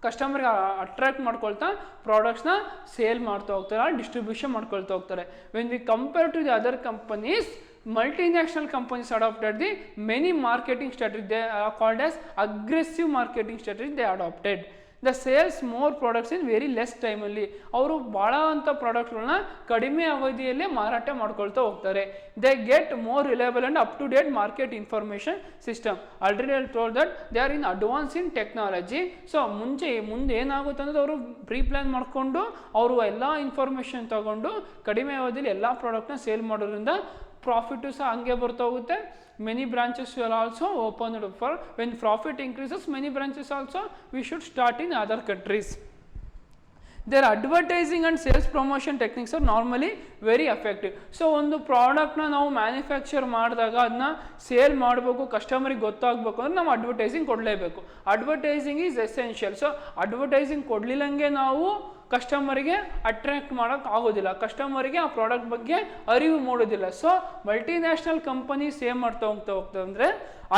ಕಸ್ಟಮರ್ಗೆ ಅಟ್ರಾಕ್ಟ್ ಮಾಡ್ಕೊಳ್ತಾ ಪ್ರಾಡಕ್ಟ್ಸ್ನ ಸೇಲ್ ಮಾಡ್ತಾ ಹೋಗ್ತಾರೆ, ಡಿಸ್ಟ್ರಿಬ್ಯೂಷನ್ ಮಾಡ್ಕೊಳ್ತಾ ಹೋಗ್ತಾರೆ. When we compare to the other companies multinational companies adopted the many marketing strategies. They are called as aggressive marketing strategies they adopted. The sales more products in very less ಟೈಮಲ್ಲಿ. ಅವರು ಭಾಳ ಅಂಥ ಪ್ರಾಡಕ್ಟ್ಗಳನ್ನ ಕಡಿಮೆ ಅವಧಿಯಲ್ಲೇ ಮಾರಾಟ ಮಾಡ್ಕೊಳ್ತಾ ಹೋಗ್ತಾರೆ. They get more reliable and up to date market information system. Already I told that they are in advance in technology. So ಮುಂದೆ ಏನಾಗುತ್ತೆ ಅನ್ನೋದು ಅವರು ಪ್ರೀ ಪ್ಲ್ಯಾನ್ ಮಾಡಿಕೊಂಡು ಅವರು ಎಲ್ಲ ಇನ್ಫಾರ್ಮೇಷನ್ ತಗೊಂಡು ಕಡಿಮೆ ಅವಧಿಯಲ್ಲಿ ಎಲ್ಲ ಪ್ರಾಡಕ್ಟ್ನ ಸೇಲ್ ಮಾಡೋದ್ರಿಂದ ಪ್ರಾಫಿಟು ಸಹ ಹಂಗೆ ಬರ್ತಾ ಹೋಗುತ್ತೆ. Many branches will also open it for when profit increases, many branches also we should start in other countries. Their advertising and sales promotion techniques are normally very effective. So ಒಂದು ಪ್ರಾಡಕ್ಟ್ನ ನಾವು ಮ್ಯಾನುಫ್ಯಾಕ್ಚರ್ ಮಾಡಿದಾಗ ಅದನ್ನ ಸೇಲ್ ಮಾಡಬೇಕು, ಕಸ್ಟಮರಿಗೆ ಗೊತ್ತಾಗಬೇಕು ಅಂದ್ರೆ ನಾವು ಅಡ್ವರ್ಟೈಸಿಂಗ್ ಕೊಡಲೇಬೇಕು. Advertising is essential. So advertising ಕೊಡಲಿಲ್ಲಂಗೆ ನಾವು ಕಸ್ಟಮರಿಗೆ ಅಟ್ರ್ಯಾಕ್ಟ್ ಮಾಡೋಕ್ಕೆ ಆಗೋದಿಲ್ಲ, ಕಸ್ಟಮರಿಗೆ ಆ ಪ್ರಾಡಕ್ಟ್ ಬಗ್ಗೆ ಅರಿವು ಮೂಡೋದಿಲ್ಲ. ಸೊ ಮಲ್ಟಿನ್ಯಾಷನಲ್ ಕಂಪನೀಸ್ ಏನು ಮಾಡ್ತಾ ಹೋಗ್ತಾ ಅಂದರೆ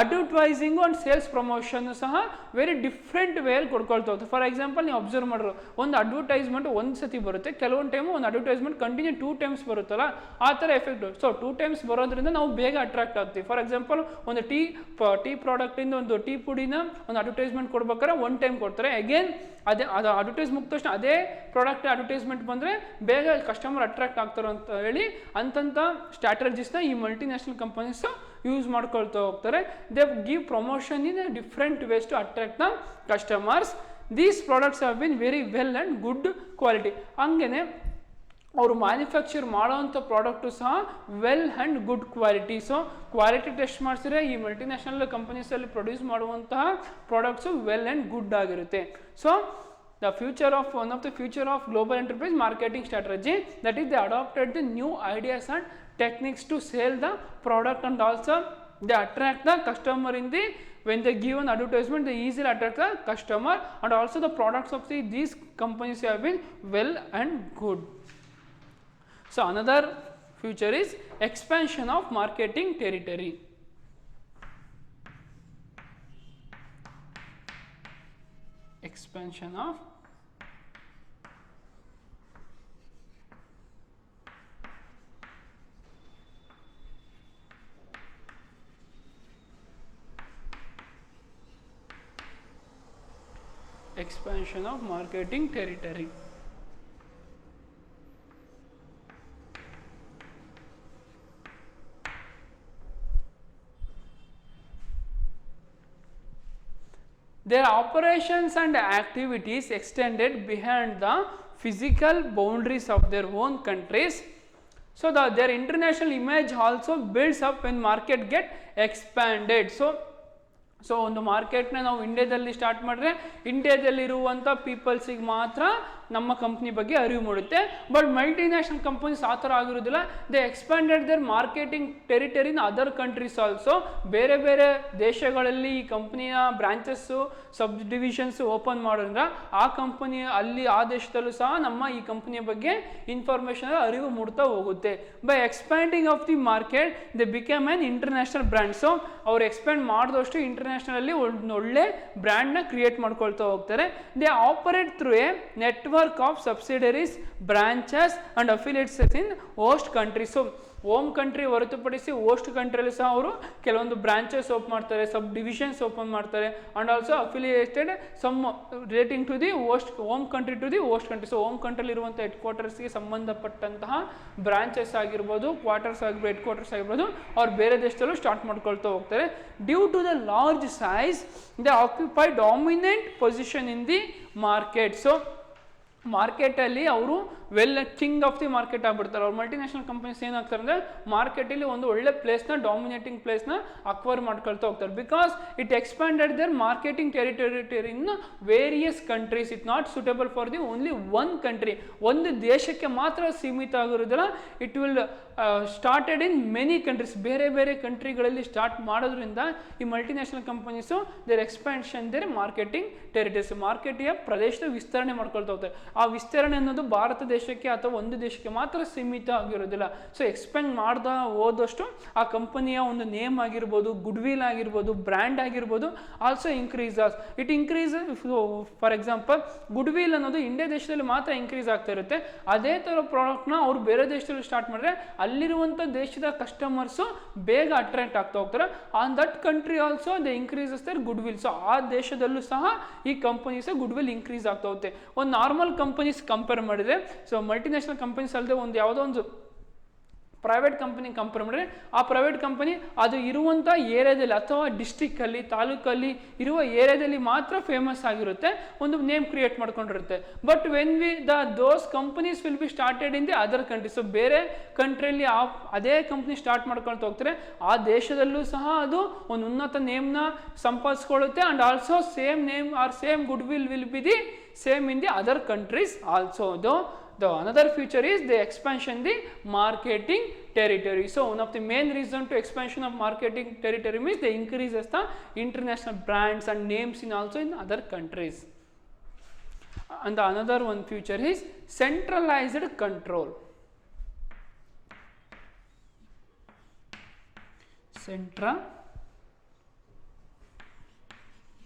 ಅಡ್ವರ್ಟೈಸಿಂಗು ಆ್ಯಂಡ್ ಸೇಲ್ಸ್ ಪ್ರಮೋಷನ್ನು ಸಹ ವೆರಿ ಡಿಫ್ರೆಂಟ್ ವೇಯಲ್ಲಿ ಕೊಡ್ಕೊಳ್ತಾ ಹೋಗ್ತಾರೆ. ಫಾರ್ ಎಕ್ಸಾಂಪಲ್ ನೀವು ಅಬ್ಸರ್ವ್ ಮಾಡಿರೋ ಒಂದು ಅಡ್ವರ್ಟೈಸ್ಮೆಂಟ್ ಒಂದು ಸತಿ ಬರುತ್ತೆ, ಕೆಲವೊಂದು ಟೈಮು ಒಂದು ಅಡ್ವರ್ಟೈಸ್ಮೆಂಟ್ ಕಂಟಿನ್ಯೂ 2 times ಬರುತ್ತಲ್ಲ, ಆ ಥರ ಎಫೆಕ್ಟ್. ಸೊ 2 times ಬರೋದ್ರಿಂದ ನಾವು ಬೇಗ ಅಟ್ರಾಕ್ಟ್ ಆಗ್ತೀವಿ. ಫಾರ್ ಎಕ್ಸಾಂಪಲ್ ಒಂದು ಟೀ ಪ್ರಾಡಕ್ಟಿಂದ ಒಂದು ಟೀ ಪುಡಿನ ಒಂದು ಅಡ್ವರ್ಟೈಸ್ಮೆಂಟ್ ಕೊಡ್ಬೇಕಾದ್ರೆ 1 time ಕೊಡ್ತಾರೆ. ಅಗೇನ್ ಅದು ಅಡ್ವರ್ಟೈಸ್ ಮುಗಿದ ತಕ್ಷಣ ಅದೇ ಪ್ರಾಡಕ್ಟ್ ಅಡ್ವರ್ಟೈಸ್ಮೆಂಟ್ ಬಂದರೆ ಬೇಗ ಕಸ್ಟಮರ್ ಅಟ್ರಾಕ್ಟ್ ಆಗ್ತಾರೆ ಅಂತ ಹೇಳಿ ಅಂತಂಥ ಸ್ಟ್ರಾಟಜಿಸ್ನ ಈ ಮಲ್ಟಿನ್ಯಾಷನಲ್ ಕಂಪನೀಸ್ ಯೂಸ್ ಮಾಡ್ಕೊಳ್ತಾ ಹೋಗ್ತಾರೆ. They give promotion in different ways to attract the customers. These products have been very well and good quality. ಹಂಗೇ ಅವರು ಮ್ಯಾನುಫ್ಯಾಕ್ಚರ್ ಮಾಡೋವಂಥ ಪ್ರಾಡಕ್ಟು ಸಹ well and good quality. So quality test ಮಾಡಿಸಿದ್ರೆ ಈ ಮಲ್ಟಿನ್ಯಾಷನಲ್ ಕಂಪನೀಸಲ್ಲಿ ಪ್ರೊಡ್ಯೂಸ್ ಮಾಡುವಂತಹ ಪ್ರಾಡಕ್ಟ್ಸು ವೆಲ್ ಆ್ಯಂಡ್ ಗುಡ್ ಆಗಿರುತ್ತೆ. So the future of one of the future of global enterprise marketing strategy, that is they adopted the new ideas and techniques to sell the product, and also they attract the customer in the when they give an advertisement they easily attract the customer, and also the products of these companies have been well and good. So another future is expansion of marketing territory. Expansion of marketing territory. Their operations and activities extended beyond the physical boundaries of their own countries. So their international image also builds up when market get expanded. So ಒಂದು ಮಾರ್ಕೆಟ್ನ ನಾವು ಇಂಡಿಯಾದಲ್ಲಿ ಸ್ಟಾರ್ಟ್ ಮಾಡಿದ್ರೆ ಇಂಡಿಯಾದಲ್ಲಿರುವಂಥ ಪೀಪಲ್ಸಿಗೆ ಮಾತ್ರ ನಮ್ಮ ಕಂಪ್ನಿ ಬಗ್ಗೆ ಅರಿವು ಮೂಡುತ್ತೆ. ಬಟ್ ಮಲ್ಟಿನ್ಯಾಷನಲ್ ಕಂಪನೀಸ್ ಆ ಥರ ಆಗಿರೋದಿಲ್ಲ. They expanded their marketing territory in other countries also. ಬೇರೆ ಬೇರೆ ದೇಶಗಳಲ್ಲಿ ಈ ಕಂಪ್ನಿಯ ಬ್ರಾಂಚಸ್ಸು ಸಬ್ ಡಿವಿಷನ್ಸು ಓಪನ್ ಮಾಡೋದ್ರಿಂದ ಆ ಕಂಪನಿ ಅಲ್ಲಿ ಆ ದೇಶದಲ್ಲೂ ಸಹ ನಮ್ಮ ಈ ಕಂಪ್ನಿಯ ಬಗ್ಗೆ ಇನ್ಫಾರ್ಮೇಷನ್ ಅರಿವು ಮೂಡ್ತಾ ಹೋಗುತ್ತೆ. By expanding of the market they become an international brand. So ಅವ್ರು ಎಕ್ಸ್ಪ್ಯಾಂಡ್ ಮಾಡಿದಷ್ಟು ಇಂಟರ್ನ್ಯಾಷನಲ್ಲಿ ಒಂದು ಒಳ್ಳೆ ಬ್ರ್ಯಾಂಡ್ನ ಕ್ರಿಯೇಟ್ ಮಾಡ್ಕೊಳ್ತಾ ಹೋಗ್ತಾರೆ. They operate through a network of subsidiaries, branches and affiliates in host countries. So home country ಹೊರತುಪಡಿಸಿ ಹೋಸ್ಟ್ ಕಂಟ್ರಿಯಲ್ಲಿ ಸಹ ಅವರು ಕೆಲವೊಂದು ಬ್ರಾಂಚಸ್ ಓಪನ್ ಮಾಡ್ತಾರೆ, ಸಬ್ ಡಿವಿಷನ್ಸ್ ಓಪನ್ ಮಾಡ್ತಾರೆ, and also affiliated some relating to the home country to the host country. So home ಕಂಟ್ರಿಲಿ ಇರುವಂಥ ಹೆಡ್ ಕ್ವಾರ್ಟರ್ಸ್ಗೆ ಸಂಬಂಧಪಟ್ಟಂತಹ ಬ್ರಾಂಚಸ್ ಆಗಿರ್ಬೋದು, ಕ್ವಾರ್ಟರ್ಸ್ ಆಗಿರ್ಬೋದು, ಹೆಡ್ ಕ್ವಾರ್ಟರ್ಸ್ ಆಗಿರ್ಬೋದು, ಅವ್ರು ಬೇರೆ ದೇಶದಲ್ಲೂ ಸ್ಟಾರ್ಟ್ ಮಾಡ್ಕೊಳ್ತಾ ಹೋಗ್ತಾರೆ. Due to the large size they occupy dominant position in the market. So ಮಾರ್ಕೆಟಲ್ಲಿ ಅವರು well king of the market ಆಗ್ಬಿಡ್ತಾರೆ. ಅವ್ರು ಮಲ್ಟಿನ್ಯಾಷನಲ್ ಕಂಪನೀಸ್ ಏನಾಗ್ತಾರೆ ಅಂದರೆ ಮಾರ್ಕೆಟಲ್ಲಿ ಒಂದು ಒಳ್ಳೆ ಪ್ಲೇಸ್ನ, ಡಾಮಿನೇಟಿಂಗ್ ಪ್ಲೇಸ್ನ ಅಕ್ವೈರ್ ಮಾಡ್ಕೊಳ್ತಾ ಹೋಗ್ತಾರೆ. Because it expanded their marketing territory in various countries. It not suitable for the only one country. ಒಂದು ದೇಶಕ್ಕೆ ಮಾತ್ರ ಸೀಮಿತ ಆಗಿರೋದಿಲ್ಲ. It will started in many countries. ಬೇರೆ ಬೇರೆ ಕಂಟ್ರಿಗಳಲ್ಲಿ ಸ್ಟಾರ್ಟ್ ಮಾಡೋದ್ರಿಂದ ಈ multinational companies their expansion their marketing territories, ಮಾರ್ಕೆಟಿಯ ಪ್ರದೇಶದ ವಿಸ್ತರಣೆ ಮಾಡ್ಕೊಳ್ತಾ ಹೋಗ್ತಾರೆ. ಆ ವಿಸ್ತರಣೆ ಅನ್ನೋದು ಭಾರತ ದೇಶ ದೇಶಕ್ಕೆ ಅಥವಾ ಒಂದು ದೇಶಕ್ಕೆ ಮಾತ್ರ ಸೀಮಿತ ಆಗಿರೋದಿಲ್ಲ. ಸೊ ಎಕ್ಸ್ಪೆಂಡ್ ಮಾಡ್ತಾ ಹೋದಷ್ಟು ಆ ಕಂಪನಿಯ ಒಂದು ನೇಮ್ ಆಗಿರ್ಬೋದು, ಗುಡ್ ವಿಲ್ ಆಗಿರ್ಬೋದು, ಬ್ರ್ಯಾಂಡ್ ಆಗಿರ್ಬೋದು also increases. It increase. For example good will ಅನ್ನೋದು ಇಂಡಿಯಾ ದೇಶದಲ್ಲಿ ಮಾತ್ರ ಇನ್ಕ್ರೀಸ್ ಆಗ್ತಾ ಇರುತ್ತೆ. ಅದೇ ಥರ ಪ್ರಾಡಕ್ಟ್ನ ಅವ್ರು ಬೇರೆ ದೇಶದಲ್ಲಿ ಸ್ಟಾರ್ಟ್ ಮಾಡಿದ್ರೆ ಅಲ್ಲಿರುವಂಥ ದೇಶದ ಕಸ್ಟಮರ್ಸು ಬೇಗ ಅಟ್ರಾಕ್ಟ್ ಆಗ್ತಾ ಹೋಗ್ತಾರೆ. On that country also they increases their goodwill. So ಆ ದೇಶದಲ್ಲೂ ಸಹ ಈ ಕಂಪನೀಸ್ ಗುಡ್ ವಿಲ್ ಇನ್ಕ್ರೀಸ್ ಆಗ್ತಾ ಹೋಗುತ್ತೆ. ಒಂದು ನಾರ್ಮಲ್ ಕಂಪನೀಸ್ ಕಂಪೇರ್ ಮಾಡಿದ್ರೆ, ಸೊ ಮಲ್ಟಿನ್ಯಾಷನಲ್ ಕಂಪನೀಸ್ ಅಲ್ಲದೆ ಒಂದು ಯಾವುದೋ ಒಂದು ಪ್ರೈವೇಟ್ ಕಂಪನಿ ಕಂಪೇರ್ ಮಾಡಿದ್ರೆ ಆ ಪ್ರೈವೇಟ್ ಕಂಪನಿ ಅದು ಇರುವಂಥ ಏರಿಯಾದಲ್ಲಿ ಅಥವಾ ಡಿಸ್ಟಿಕ್ಕಲ್ಲಿ, ತಾಲೂಕಲ್ಲಿ ಇರುವ ಏರಿಯಾದಲ್ಲಿ ಮಾತ್ರ ಫೇಮಸ್ ಆಗಿರುತ್ತೆ, ಒಂದು ನೇಮ್ ಕ್ರಿಯೇಟ್ ಮಾಡ್ಕೊಂಡಿರುತ್ತೆ. But when those companies will be started in the other country. So ಬೇರೆ ಕಂಟ್ರಿಯಲ್ಲಿ ಅದೇ ಕಂಪ್ನಿ ಸ್ಟಾರ್ಟ್ ಮಾಡ್ಕೊಳ್ತಾ ಹೋಗ್ತಾರೆ, ಆ ದೇಶದಲ್ಲೂ ಸಹ ಅದು ಒಂದು ಉನ್ನತ ನೇಮ್ನ ಸಂಪಾದಿಸ್ಕೊಳ್ಳುತ್ತೆ. And also same name or same goodwill be the same in the other countries also. The another feature is the expansion the marketing territory. So one of the main reason to expansion of marketing territory means they increases the international brands and names in also in other countries. And the another one feature is centralized control.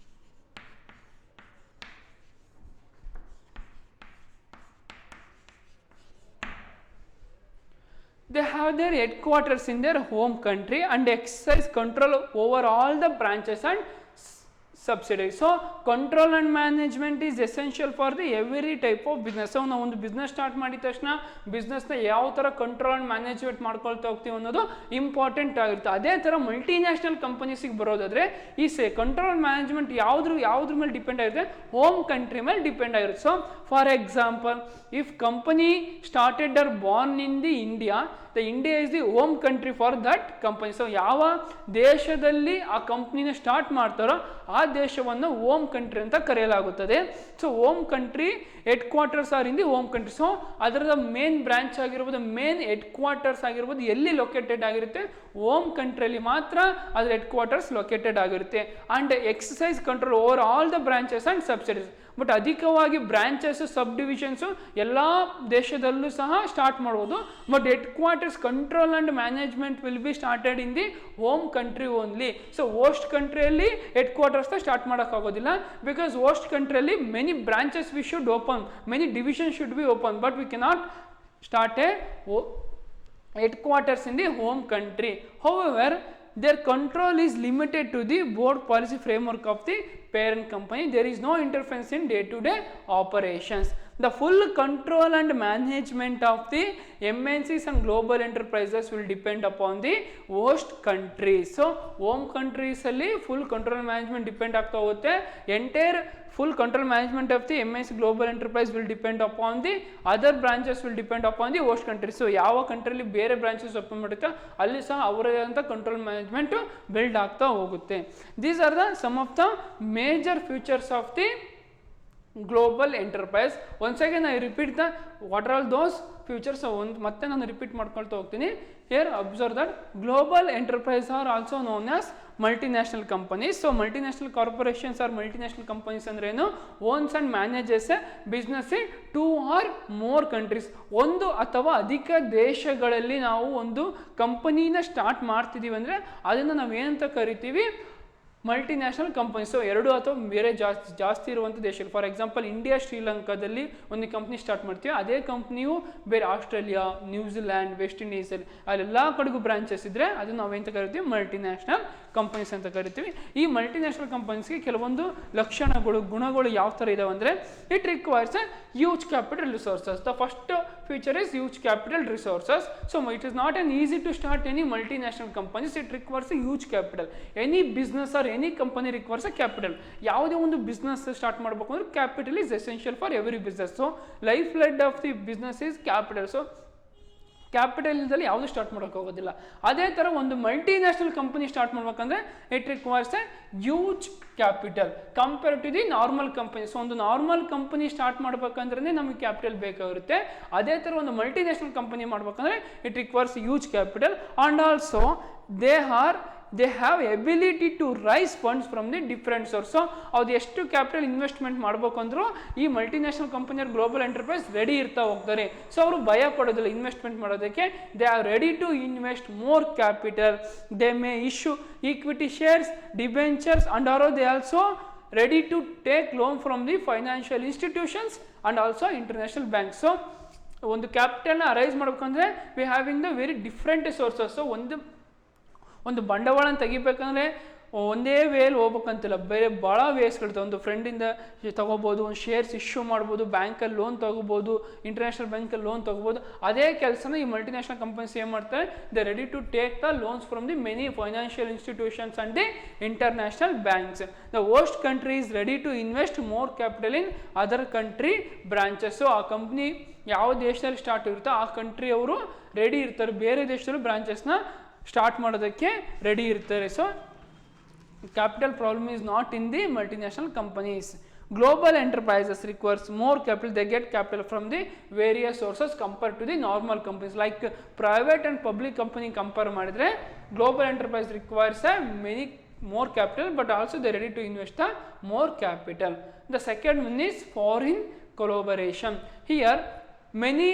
They have their headquarters in their home country and exercise control over all the branches and subsidiaries. So control and management is essential for the every type of business. So ನಾವು ಒಂದು ಬಿಸ್ನೆಸ್ ಸ್ಟಾರ್ಟ್ ಮಾಡಿದ ತಕ್ಷಣ ಬಿಸ್ನೆಸ್ನ ಯಾವ ಥರ ಕಂಟ್ರೋಲ್ ಆ್ಯಂಡ್ ಮ್ಯಾನೇಜ್ಮೆಂಟ್ ಮಾಡ್ಕೊಳ್ತಾ ಹೋಗ್ತೀವಿ ಅನ್ನೋದು ಇಂಪಾರ್ಟೆಂಟ್ ಆಗಿರುತ್ತೆ. ಅದೇ ಥರ ಮಲ್ಟಿನ್ಯಾಷನಲ್ ಕಂಪನೀಸಿಗೆ ಬರೋದಾದರೆ ಈ ಕಂಟ್ರೋಲ್ ಮ್ಯಾನೇಜ್ಮೆಂಟ್ ಯಾವುದ್ರ ಮೇಲೆ ಡಿಪೆಂಡ್ ಆಗಿರುತ್ತೆ, ಹೋಮ್ ಕಂಟ್ರಿ ಮೇಲೆ ಡಿಪೆಂಡ್ ಆಗಿರುತ್ತೆ. So for example, if company started are born in the India, the India is the home country for that company. So ಯಾವ ದೇಶದಲ್ಲಿ ಆ ಕಂಪ್ನಿನ ಸ್ಟಾರ್ಟ್ ಮಾಡ್ತಾರೋ ಆ ದೇಶವನ್ನು ಹೋಮ್ ಕಂಟ್ರಿ ಅಂತ ಕರೆಯಲಾಗುತ್ತದೆ. So home country headquarters are in the home country. So ಅದರದ ಮೇನ್ ಬ್ರಾಂಚ್ ಆಗಿರ್ಬೋದು, ಮೇನ್ ಹೆಡ್ ಕ್ವಾರ್ಟರ್ಸ್ ಆಗಿರ್ಬೋದು ಎಲ್ಲಿ ಲೊಕೇಟೆಡ್ ಆಗಿರುತ್ತೆ, ಹೋಮ್ ಕಂಟ್ರಿಯಲ್ಲಿ ಮಾತ್ರ ಅದರ ಹೆಡ್ ಕ್ವಾರ್ಟರ್ಸ್ ಲೊಕೇಟೆಡ್ ಆಗಿರುತ್ತೆ. And exercise control over all the branches and subsidies. But ಅಧಿಕವಾಗಿ ಬ್ರಾಂಚಸ್, ಸಬ್ ಡಿವಿಷನ್ಸು ಎಲ್ಲ ದೇಶದಲ್ಲೂ ಸಹ ಸ್ಟಾರ್ಟ್ ಮಾಡ್ಬೋದು. But headquarters control and management will be started in the home country only. So host ಕಂಟ್ರಿಯಲ್ಲಿ head ಕ್ವಾರ್ಟರ್ಸ್ನ ಸ್ಟಾರ್ಟ್ ಮಾಡೋಕ್ಕಾಗೋದಿಲ್ಲ, ಬಿಕಾಸ್ ಹೋಸ್ಟ್ ಕಂಟ್ರಿಯಲ್ಲಿ many branches we should open, many division should be open, but we cannot start a headquarters in the home country. However, their control is limited to the board policy framework of the parent company. There is no interference in day-to-day operations. The full control and management of the MNCs and global enterprises will depend upon the host countries. So home countries ಅಲ್ಲಿ full control management depend ಆಗ್ತಾ ಹೋಗುತ್ತೆ. Entire full control management of the MNC global enterprise will depend upon the other branches will depend upon the host country. So ಯಾವ ಕಂಟ್ರಿಯಲ್ಲಿ ಬೇರೆ ಬ್ರಾಂಚಸ್ ಓಪನ್ ಮಾಡುತ್ತೆ ಅಲ್ಲಿ ಸಹ ಅವರದೇ ಅಂತ ಕಂಟ್ರೋಲ್ ಮ್ಯಾನೇಜ್ಮೆಂಟ್ ಬಿಲ್ಡ್ ಆಗ್ತಾ ಹೋಗುತ್ತೆ. These are the some of the major features of the global enterprise. Once again I repeat the what are all those features. ಮತ್ತೆ ನಾನು ರಿಪೀಟ್ ಮಾಡ್ಕೊಳ್ತಾ ಹೋಗ್ತೀನಿ. Here observe that global enterprise are also known as multinational companies. So multinational corporations or multinational companies ಅಂದ್ರೆ ಏನು, owns and manages a business in 2 or more countries. ಒಂದು ಅಥವಾ ಅಧಿಕ ದೇಶಗಳಲ್ಲಿ ನಾವು ಒಂದು ಕಂಪನಿನ ಸ್ಟಾರ್ಟ್ ಮಾಡ್ತಿದ್ದೀವಿ ಅಂದರೆ ಅದನ್ನು ನಾವು ಏನಂತ ಕರಿತೀವಿ, ಮಲ್ಟಿನ್ಯಾಷನಲ್ ಕಂಪನಿ. ಸೊ ಎರಡು ಅಥವಾ ಬೇರೆ ಜಾಸ್ತಿ ಇರುವಂಥ ದೇಶಗಳು. ಫಾರ್ ಎಕ್ಸಾಂಪಲ್ ಇಂಡಿಯಾ, ಶ್ರೀಲಂಕಾದಲ್ಲಿ ಒಂದು ಕಂಪ್ನಿ ಸ್ಟಾರ್ಟ್ ಮಾಡ್ತೀವಿ, ಅದೇ ಕಂಪ್ನಿಯು ಬೇರೆ ಆಸ್ಟ್ರೇಲಿಯಾ, ನ್ಯೂಜಿಲ್ಯಾಂಡ್, ವೆಸ್ಟ್ ಇಂಡೀಸಲ್ಲಿ ಅಲ್ಲೆಲ್ಲ ಕಡೆಗೂ ಬ್ರಾಂಚಸ್ ಇದ್ದರೆ ಅದನ್ನು ನಾವೇಂತ ಕರಿತೀವಿ, ಮಲ್ಟಿನ್ಯಾಷನಲ್ ಕಂಪನೀಸ್ ಅಂತ ಕರಿತೀವಿ. ಈ ಮಲ್ಟಿನ್ಯಾಷನಲ್ ಕಂಪನೀಸ್ಗೆ ಕೆಲವೊಂದು ಲಕ್ಷಣಗಳು, ಗುಣಗಳು ಯಾವ ಥರ ಇದಾವೆ ಅಂದರೆ, it requires a huge capital resources. The first feature is huge capital resources. So it is not an easy to start any multinational companies. It requires a huge capital. Any business or any company requires a capital. ಯಾವುದೇ ಒಂದು ಬಿಸ್ನೆಸ್ ಸ್ಟಾರ್ಟ್ ಮಾಡಬೇಕು ಅಂದ್ರೆ capital is essential for every business. So lifeblood of the business is capital. So capital ಇಲ್ದಲ್ಲಿ ಯಾವುದು ಸ್ಟಾರ್ಟ್ ಮಾಡೋಕೆ ಹೋಗೋದಿಲ್ಲ. ಅದೇ ಥರ ಒಂದು ಮಲ್ಟಿನ್ಯಾಷನಲ್ ಕಂಪನಿ ಸ್ಟಾರ್ಟ್ ಮಾಡ್ಬೇಕಂದ್ರೆ it requires a huge capital compare to the normal company. So ಒಂದು ನಾರ್ಮಲ್ ಕಂಪನಿ ಸ್ಟಾರ್ಟ್ ಮಾಡ್ಬೇಕಂದ್ರೆ ನಮಗೆ ಕ್ಯಾಪಿಟಲ್ ಬೇಕಾಗಿರುತ್ತೆ. ಅದೇ ಥರ ಒಂದು ಮಲ್ಟಿನ್ಯಾಷನಲ್ ಕಂಪನಿ ಮಾಡ್ಬೇಕಂದ್ರೆ it requires huge capital. And also they have ability to raise funds from the different source. So ಅದು ಎಷ್ಟು ಕ್ಯಾಪಿಟಲ್ ಇನ್ವೆಸ್ಟ್ಮೆಂಟ್ ಮಾಡ್ಬೇಕು ಅಂದರೂ ಈ ಮಲ್ಟಿನ್ಯಾಷನಲ್ ಕಂಪನಿಯವ್ರು ಗ್ಲೋಬಲ್ ಎಂಟರ್ಪ್ರೈಸ್ ರೆಡಿ ಇರ್ತಾ ಹೋಗ್ತಾರೆ. ಸೊ ಅವರು ಭಯ ಪಡೋದಿಲ್ಲ ಇನ್ವೆಸ್ಟ್ಮೆಂಟ್ ಮಾಡೋದಕ್ಕೆ. They are ready to invest more capital. They may issue equity shares, debentures and or they also ready to take loan from the financial institutions and also international banks. So ಒಂದು ಕ್ಯಾಪಿಟಲ್ನ ಅರೈಸ್ ಮಾಡ್ಬೇಕಂದ್ರೆ V having the very different sources. So ಒಂದು ಬಂಡವಾಳನ ತೆಗಿಬೇಕಂದ್ರೆ ಒಂದೇ ವೇಲ್ ಹೋಗ್ಬೇಕಂತಿಲ್ಲ, ಬೇರೆ ಭಾಳ ವೇಸ್ಗಳಿರ್ತವೆ. ಒಂದು ಫ್ರೆಂಡಿಂದ ತೊಗೋಬೋದು, ಒಂದು ಶೇರ್ಸ್ ಇಶ್ಯೂ ಮಾಡ್ಬೋದು, ಬ್ಯಾಂಕಲ್ಲಿ ಲೋನ್ ತೊಗೋಬೋದು, ಇಂಟರ್ನ್ಯಾಷನಲ್ ಬ್ಯಾಂಕಲ್ಲಿ ಲೋನ್ ತೊಗೋಬೋದು. ಅದೇ ಕೆಲಸನ ಈ ಮಲ್ಟಿನ್ಯಾಷನಲ್ ಕಂಪನೀಸ್ ಏನು ಮಾಡ್ತಾರೆ, they ready to take the loans from the many financial institutions and the international banks. The host country is ready to invest more capital in other country branches. So ಆ ಕಂಪ್ನಿ ಯಾವ ದೇಶದಲ್ಲಿ ಸ್ಟಾರ್ಟ್ ಇರುತ್ತೋ ಆ ಕಂಟ್ರಿ ಅವರು ರೆಡಿ ಇರ್ತಾರೆ, ಬೇರೆ ದೇಶದಲ್ಲೂ ಬ್ರಾಂಚಸ್ನ ಸ್ಟಾರ್ಟ್ ಮಾಡೋದಕ್ಕೆ ರೆಡಿ ಇರ್ತಾರೆ. So capital problem is not in the multinational companies. Global enterprises requires more capital. They get capital from the various sources compared to the normal companies. Like private and public company compare madidre, global enterprise requires a many more capital, but also they are ready to invest the more capital. The second one is foreign collaboration. Here many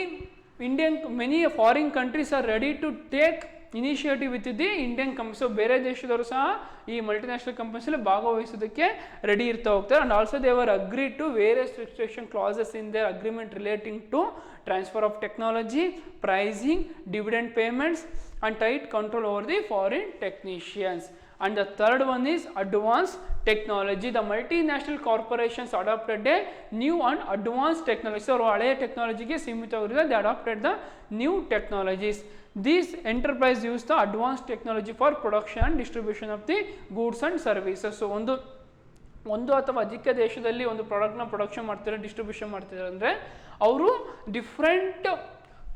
foreign countries are ready to take initiative with the Indian company. So ಬೇರೆ ದೇಶದವರು ಸಹ ಈ ಮಲ್ಟಿನ್ಯಾಷನಲ್ ಕಂಪನೀಸಲ್ಲಿ ಭಾಗವಹಿಸೋದಕ್ಕೆ ರೆಡಿ ಇರ್ತಾ ಹೋಗ್ತಾರೆ. And also they were agree to various restriction clauses in their agreement relating to transfer of technology, pricing, dividend payments and tight control over the foreign technicians. And the third one is advanced technology. The multinational corporations adopted a new and advanced technology. So ಹಳೆ ಟೆಕ್ನಾಲಜಿಗೆ ಸೀಮಿತವಾಗಿರೋದು, they adopted the new technologies. These enterprise use the advanced technology for production and distribution of the goods and services. So ಒಂದು ಅಥವಾ ಅಧಿಕ ದೇಶದಲ್ಲಿ ಒಂದು ಪ್ರಾಡಕ್ಟ್ನ ಪ್ರೊಡಕ್ಷನ್ ಮಾಡ್ತಾರೆ, ಡಿಸ್ಟ್ರಿಬ್ಯೂಷನ್ ಮಾಡ್ತಿದ್ದಾರೆ ಅಂದರೆ ಅವರು different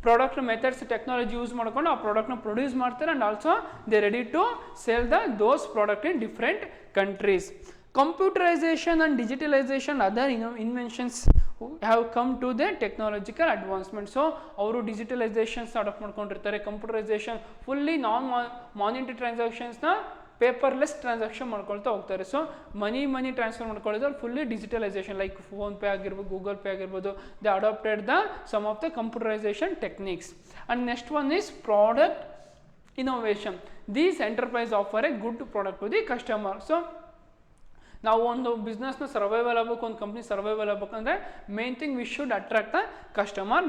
product methods technology use ಮಾಡ್ಕೊಂಡು ಆ ಪ್ರಾಡಕ್ಟ್ನ ಪ್ರೊಡ್ಯೂಸ್ ಮಾಡ್ತಾರೆ. And also they ready to sale those product in different countries. Computerization and digitalization other inventions have come to the technological advancement. So ಅವರು ಡಿಜಿಟಲೈಸೇಷನ್ಸ್ ಅಡಾಪ್ಟ್ ಮಾಡ್ಕೊಂಡಿರ್ತಾರೆ. ಕಂಪ್ಯೂಟರೈಸೇಷನ್ ಫುಲ್ಲಿ ನಾನ್ ಮಾನಿಟರಿ ಟ್ರಾನ್ಸಾಕ್ಷನ್ಸ್ನ ಪೇಪರ್ಲೆಸ್ ಟ್ರಾನ್ಸಾಕ್ಷನ್ ಮಾಡ್ಕೊಳ್ತಾ ಹೋಗ್ತಾರೆ. ಸೊ ಮನಿ ಟ್ರಾನ್ಸ್ಫರ್ ಮಾಡ್ಕೊಳ್ಳೋದು ಫುಲ್ಲಿ ಡಿಜಿಟಲೈಸೇಷನ್, ಲೈಕ್ ಫೋನ್ಪೇ ಆಗಿರ್ಬೋದು, ಗೂಗಲ್ ಪೇ ಆಗಿರ್ಬೋದು. They adopted the some of the computerization techniques. And next one is product innovation. These enterprise offer a good product to the customer. So ನಾವು ಒಂದು ಬಿಸ್ನೆಸ್ನ ಸರ್ವೈವಲ್ ಆಗಬೇಕು, ಒಂದು ಕಂಪ್ನಿ ಸರ್ವೈವಲ್ ಆಗಬೇಕಂದ್ರೆ main thing we should attract the customer.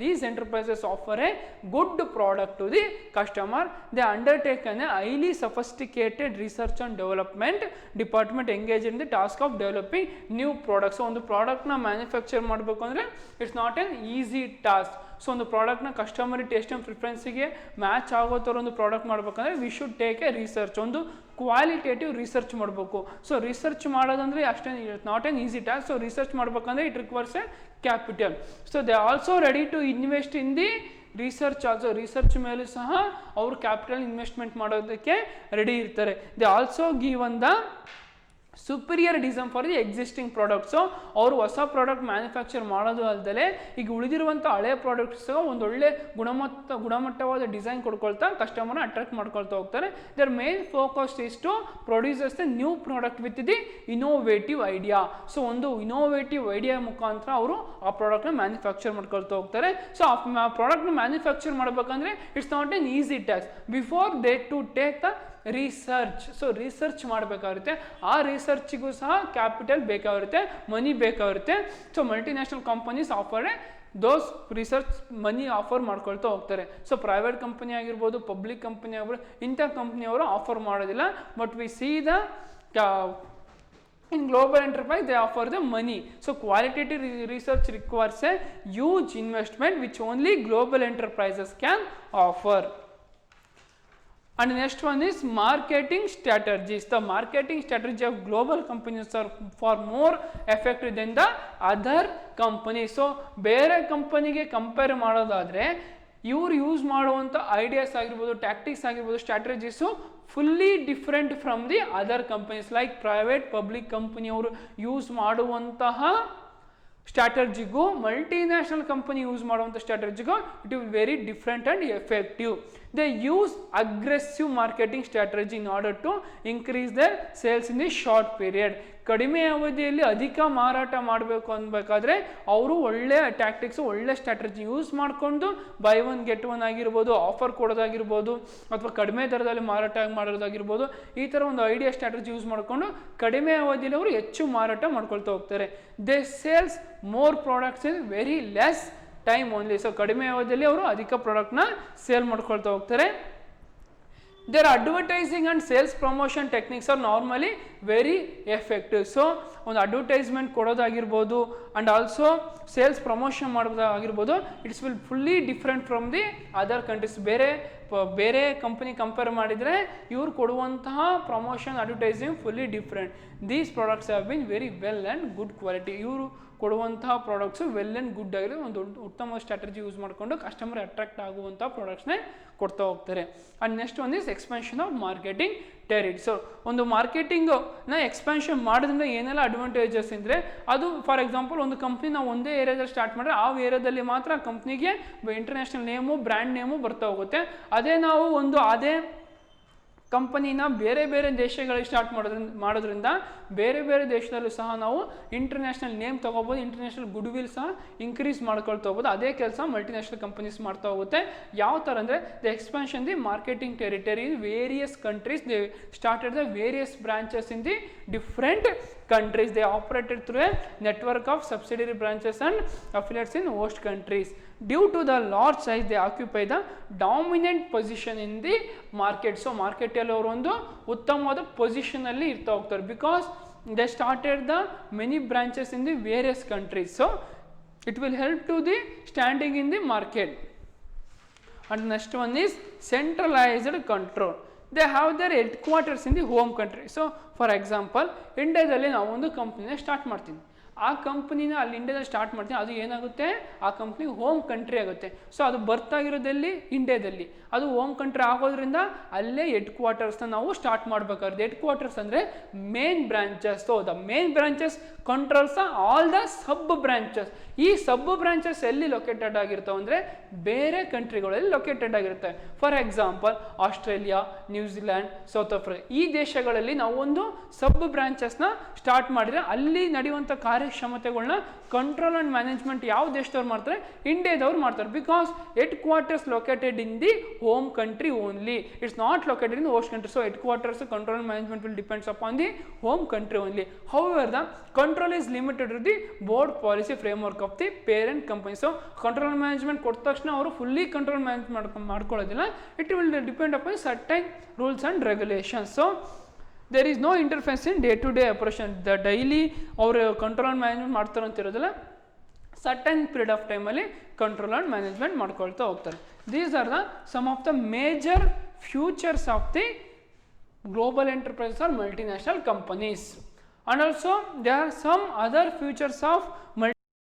These enterprises offer a good product to the customer. They undertake an a highly sophisticated research and development department engage in the task of developing new products. ಒಂದು ಪ್ರಾಡಕ್ಟ್ನ ಮ್ಯಾನುಫ್ಯಾಕ್ಚರ್ ಮಾಡಬೇಕು ಅಂದರೆ it's not an easy task. So ಒಂದು ಪ್ರಾಡಕ್ಟ್ನ ಕಸ್ಟಮರ್ ಟೇಸ್ಟ್ ಆ್ಯಂಡ್ ಪ್ರಿಫರೆನ್ಸಿಗೆ ಮ್ಯಾಚ್ ಆಗೋ ಥರ ಒಂದು ಪ್ರಾಡಕ್ಟ್ ಮಾಡಬೇಕಂದ್ರೆ we should take a research, ಒಂದು ಕ್ವಾಲಿಟೇಟಿವ್ ರಿಸರ್ಚ್ ಮಾಡಬೇಕು. ಸೊ ರಿಸರ್ಚ್ ಮಾಡೋದಂದರೆ ಅಷ್ಟೇನು not an easy task. So research ಮಾಡಬೇಕಂದ್ರೆ it requires a capital. So they also ready to invest in the research also. Research ಮೇಲೂ ಸಹ ಅವರು ಕ್ಯಾಪಿಟಲ್ ಇನ್ವೆಸ್ಟ್ಮೆಂಟ್ ಮಾಡೋದಕ್ಕೆ ರೆಡಿ ಇರ್ತಾರೆ. They also give an the superior design for the existing products. ಅವರು ಹೊಸ ಪ್ರಾಡಕ್ಟ್ ಮ್ಯಾನುಫ್ಯಾಕ್ಚರ್ ಮಾಡೋದು ಅಲ್ಲದೆ ಈಗ ಉಳಿದಿರುವಂಥ ಹಳೆ ಪ್ರಾಡಕ್ಟ್ಸ್ ಒಂದೊಳ್ಳೆ ಗುಣಮಟ್ಟವಾದ ಡಿಸೈನ್ ಕೊಡ್ಕೊಳ್ತಾ ಕಸ್ಟಮರ್ನ ಅಟ್ರಾಕ್ಟ್ ಮಾಡ್ಕೊಳ್ತಾ ಹೋಗ್ತಾರೆ. Their main focus is to producers the new product with the innovative idea. So ಒಂದು ಇನೋವೇಟಿವ್ ಐಡಿಯಾ ಮುಖಾಂತರ ಅವರು ಆ ಪ್ರಾಡಕ್ಟ್ನ ಮ್ಯಾನುಫ್ಯಾಕ್ಚರ್ ಮಾಡ್ಕೊಳ್ತಾ ಹೋಗ್ತಾರೆ. ಸೊ ಆ ಪ್ರಾಡಕ್ಟ್ನ ಮ್ಯಾನುಫ್ಯಾಕ್ಚರ್ ಮಾಡಬೇಕಂದ್ರೆ it's not an easy task. Before they to take the research. So research ಮಾಡಬೇಕಾಗುತ್ತೆ. ಆ ರಿಸರ್ಚಿಗೂ ಸಹ ಕ್ಯಾಪಿಟಲ್ ಬೇಕಾಗಿರುತ್ತೆ, ಮನಿ ಬೇಕಾಗಿರುತ್ತೆ. So multinational companies offer those research money offer ಮಾಡ್ಕೊಳ್ತಾ ಹೋಗ್ತಾರೆ. ಸೊ ಪ್ರೈವೇಟ್ ಕಂಪನಿ ಆಗಿರ್ಬೋದು, ಪಬ್ಲಿಕ್ ಕಂಪನಿ ಆಗಿರ್ಬೋದು, ಇಂಥ ಕಂಪ್ನಿಯವರು ಆಫರ್ ಮಾಡೋದಿಲ್ಲ. But we see the in global enterprise they offer the money. So qualitative research requires a huge investment which only global enterprises can offer. And next one is marketing strategies. The marketing strategy of global companies are far more effective than the other companies. So ಬೇರೆ ಕಂಪನಿಗೆ ಕಂಪೇರ್ ಮಾಡೋದಾದರೆ ಇವ್ರು ಯೂಸ್ ಮಾಡುವಂಥ ಐಡಿಯಾಸ್ ಆಗಿರ್ಬೋದು, ಟ್ಯಾಕ್ಟಿಕ್ಸ್ ಆಗಿರ್ಬೋದು, strategies fully different from the other companies. Like private public ಕಂಪನಿಯವರು ಯೂಸ್ ಮಾಡುವಂತಹ ಸ್ಟ್ರಾಟಜಿಗೂ ಮಲ್ಟಿನ್ಯಾಷನಲ್ ಕಂಪನಿ ಯೂಸ್ ಮಾಡುವಂಥ ಸ್ಟ್ರಾಟಜಿಗೂ it will very different and effective. They use aggressive marketing strategy in order to increase their sales in the short period. ಕಡಿಮೆ ಅವಧಿಯಲ್ಲಿ ಅಧಿಕ ಮಾರಾಟ ಮಾಡಬೇಕು ಅನ್ಬೇಕಾದ್ರೆ ಅವರು ಒಳ್ಳೆಯ ಟ್ಯಾಕ್ಟಿಕ್ಸ್, ಒಳ್ಳೆ ಸ್ಟ್ರಾಟಜಿ ಯೂಸ್ ಮಾಡಿಕೊಂಡು ಬೈ ಒನ್ ಗೆಟ್ ಒನ್ ಆಗಿರ್ಬೋದು, ಆಫರ್ ಕೊಡೋದಾಗಿರ್ಬೋದು, ಅಥವಾ ಕಡಿಮೆ ದರದಲ್ಲಿ ಮಾರಾಟ ಮಾಡೋದಾಗಿರ್ಬೋದು, ಈ ಥರ ಒಂದು ಐಡಿಯಾ ಸ್ಟ್ರಾಟಜಿ ಯೂಸ್ ಮಾಡಿಕೊಂಡು ಕಡಿಮೆ ಅವಧಿಯಲ್ಲಿ ಅವರು ಹೆಚ್ಚು ಮಾರಾಟ ಮಾಡ್ಕೊಳ್ತಾ ಹೋಗ್ತಾರೆ. They sales more products in very less time only. So ಕಡಿಮೆ ಅವಧಿಯಲ್ಲಿ ಅವರು ಅಧಿಕ ಪ್ರಾಡಕ್ಟ್ನ ಸೇಲ್ ಮಾಡ್ಕೊಳ್ತಾ ಹೋಗ್ತಾರೆ. Their advertising and sales promotion techniques are normally very effective. So ಒಂದು ಅಡ್ವರ್ಟೈಸ್ಮೆಂಟ್ ಕೊಡೋದಾಗಿರ್ಬೋದು ಆ್ಯಂಡ್ ಆಲ್ಸೋ ಸೇಲ್ಸ್ ಪ್ರಮೋಷನ್ ಮಾಡೋದಾಗಿರ್ಬೋದು, it's will fully different from the other countries. ಬೇರೆ ಕಂಪನಿ ಕಂಪೇರ್ ಮಾಡಿದರೆ ಇವ್ರು ಕೊಡುವಂತಹ promotion advertising fully different. These products have been very well and good quality. ಇವರು ಕೊಡುವಂತಹ ಪ್ರಾಡಕ್ಟ್ಸು ವೆಲ್ ಆ್ಯಂಡ್ ಗುಡ್ ಆಗಿದೆ, ಒಂದು ಉತ್ತಮ ಸ್ಟ್ರಾಟಜಿ ಯೂಸ್ ಮಾಡಿಕೊಂಡು ಕಸ್ಟಮರ್ ಅಟ್ರಾಕ್ಟ್ ಆಗುವಂಥ ಪ್ರಾಡಕ್ಟ್ಸ್ನೇ ಕೊಡ್ತಾ ಹೋಗ್ತಾರೆ. And next one is expansion of marketing territory. So ಒಂದು ಮಾರ್ಕೆಟಿಂಗ್ನ ಎಕ್ಸ್ಪಾನ್ಷನ್ ಮಾಡೋದ್ರಿಂದ ಏನೆಲ್ಲ ಅಡ್ವಾಂಟೇಜಸ್ ಅಂದರೆ, ಅದು ಫಾರ್ ಎಕ್ಸಾಂಪಲ್ ಒಂದು ಕಂಪ್ನಿ ನಾವು ಒಂದೇ ಏರಿಯಾದಲ್ಲಿ ಸ್ಟಾರ್ಟ್ ಮಾಡಿದ್ರೆ ಆ ಏರಿಯಾದಲ್ಲಿ ಮಾತ್ರ ಕಂಪ್ನಿಗೆ ಇಂಟರ್ನ್ಯಾಷನಲ್ ನೇಮು, ಬ್ರ್ಯಾಂಡ್ ನೇಮು ಬರ್ತಾ ಹೋಗುತ್ತೆ. ಅದೇ ನಾವು ಅದೇ ಕಂಪನಿನ ಬೇರೆ ಬೇರೆ ದೇಶಗಳಿಗೆ ಸ್ಟಾರ್ಟ್ ಮಾಡೋದ್ರಿಂದ ಬೇರೆ ಬೇರೆ ದೇಶದಲ್ಲೂ ಸಹ ನಾವು ಇಂಟರ್ನ್ಯಾಷನಲ್ ನೇಮ್ ತೊಗೋಬೋದು, ಇಂಟರ್ನ್ಯಾಷನಲ್ ಗುಡ್ ವಿಲ್ ಸಹ ಇನ್ಕ್ರೀಸ್ ಮಾಡ್ಕೊಳ್ತಾ ಹೋಗ್ಬೋದು. ಅದೇ ಕೆಲಸ ಮಲ್ಟಿನ್ಯಾಷನಲ್ ಕಂಪನೀಸ್ ಮಾಡ್ತಾ ಹೋಗುತ್ತೆ. ಯಾವ ಥರ ಅಂದರೆ the expansion the marketing territory in various countries. They started the various branches in the different countries. They operated through a network of subsidiary branches and affiliates in host countries. Due to the large size, they occupy the dominant position in the market. So market ಅಲ್ಲಿ ಅವರು ಒಂದು ಉತ್ತಮವಾದ ಪೊಸಿಷನ್ ಅಲ್ಲಿ ಇರ್ತಾ ಹೋಗ್ತಾರೆ, because they started the many branches in the various countries. So it will help to the standing in the market. And next one is centralized control. They have their headquarters in the home country. So for example, ಇಂಡಿಯಾದಲ್ಲಿ ನಾವು ಒಂದು ಕಂಪ್ನಿನ ಸ್ಟಾರ್ಟ್ ಮಾಡ್ತೀನಿ, ಆ ಕಂಪ್ನಿನ ಅಲ್ಲಿ ಇಂಡಿಯಾದಲ್ಲಿ ಸ್ಟಾರ್ಟ್ ಮಾಡ್ತೀನಿ, ಅದು ಏನಾಗುತ್ತೆ ಆ ಕಂಪ್ನಿ ಹೋಮ್ ಕಂಟ್ರಿ ಆಗುತ್ತೆ. ಸೊ ಅದು ಬರ್ತಾಗಿರೋದಲ್ಲಿ ಇಂಡಿಯಾದಲ್ಲಿ, ಅದು ಹೋಮ್ ಕಂಟ್ರಿ ಆಗೋದ್ರಿಂದ ಅಲ್ಲೇ ಹೆಡ್ ಕ್ವಾರ್ಟರ್ಸ್ನ ನಾವು ಸ್ಟಾರ್ಟ್ ಮಾಡಬೇಕಾದ್ರೆ, ಹೆಡ್ ಕ್ವಾರ್ಟರ್ಸ್ ಅಂದರೆ main branches. So the main branches controls all the sub branches. ಈ ಸಬ್ ಬ್ರಾಂಚಸ್ ಎಲ್ಲಿ ಲೊಕೇಟೆಡ್ ಆಗಿರ್ತಾವೆ ಅಂದರೆ ಬೇರೆ ಕಂಟ್ರಿಗಳಲ್ಲಿ ಲೊಕೇಟೆಡ್ ಆಗಿರುತ್ತೆ. For example Australia, New Zealand, south Africa, ಈ ದೇಶಗಳಲ್ಲಿ ನಾವು ಒಂದು ಸಬ್ ಬ್ರಾಂಚಸ್ನ ಸ್ಟಾರ್ಟ್ ಮಾಡಿದರೆ ಅಲ್ಲಿ ನಡೆಯುವಂಥ ಕಾರ್ಯಕ್ಷಮತೆಗಳನ್ನ ಕಂಟ್ರೋಲ್ ಆ್ಯಂಡ್ ಮ್ಯಾನೇಜ್ಮೆಂಟ್ ಯಾವ ದೇಶದವ್ರು ಮಾಡ್ತಾರೆ, ಇಂಡಿಯಾದವ್ರು ಮಾಡ್ತಾರೆ. Because headquarters located in the home country only, it's not located in the host country. So headquarters control and management will depends upon the home country only. However the control is limited to the board policy framework of the parent company. So control management ಕೊಟ್ಟ ತಕ್ಷಣ ಅವರು ಫುಲ್ಲಿ ಕಂಟ್ರೋಲ್ ಮ್ಯಾನೇಜ್ ಮಾಡ್ಕೊಳ್ಳೋದಿಲ್ಲ, it will depend upon certain rules and regulations. So there is no ಇಂಟರ್ಫೆನ್ಸ್ in day to day operation. The daily ಅವರು ಕಂಟ್ರೋಲ್ ಆ್ಯಂಡ್ ಮ್ಯಾನೇಜ್ಮೆಂಟ್ ಮಾಡ್ತಾರೆ ಅಂತಿರೋದಿಲ್ಲ, ಸರ್ಟನ್ ಪೀರಿಯಡ್ ಆಫ್ ಟೈಮಲ್ಲಿ ಕಂಟ್ರೋಲ್ ಆ್ಯಂಡ್ ಮ್ಯಾನೇಜ್ಮೆಂಟ್ ಮಾಡ್ಕೊಳ್ತಾ ಹೋಗ್ತಾರೆ. These are the some of the major futures of the global enterprises are multinational companies. And also there are some other features of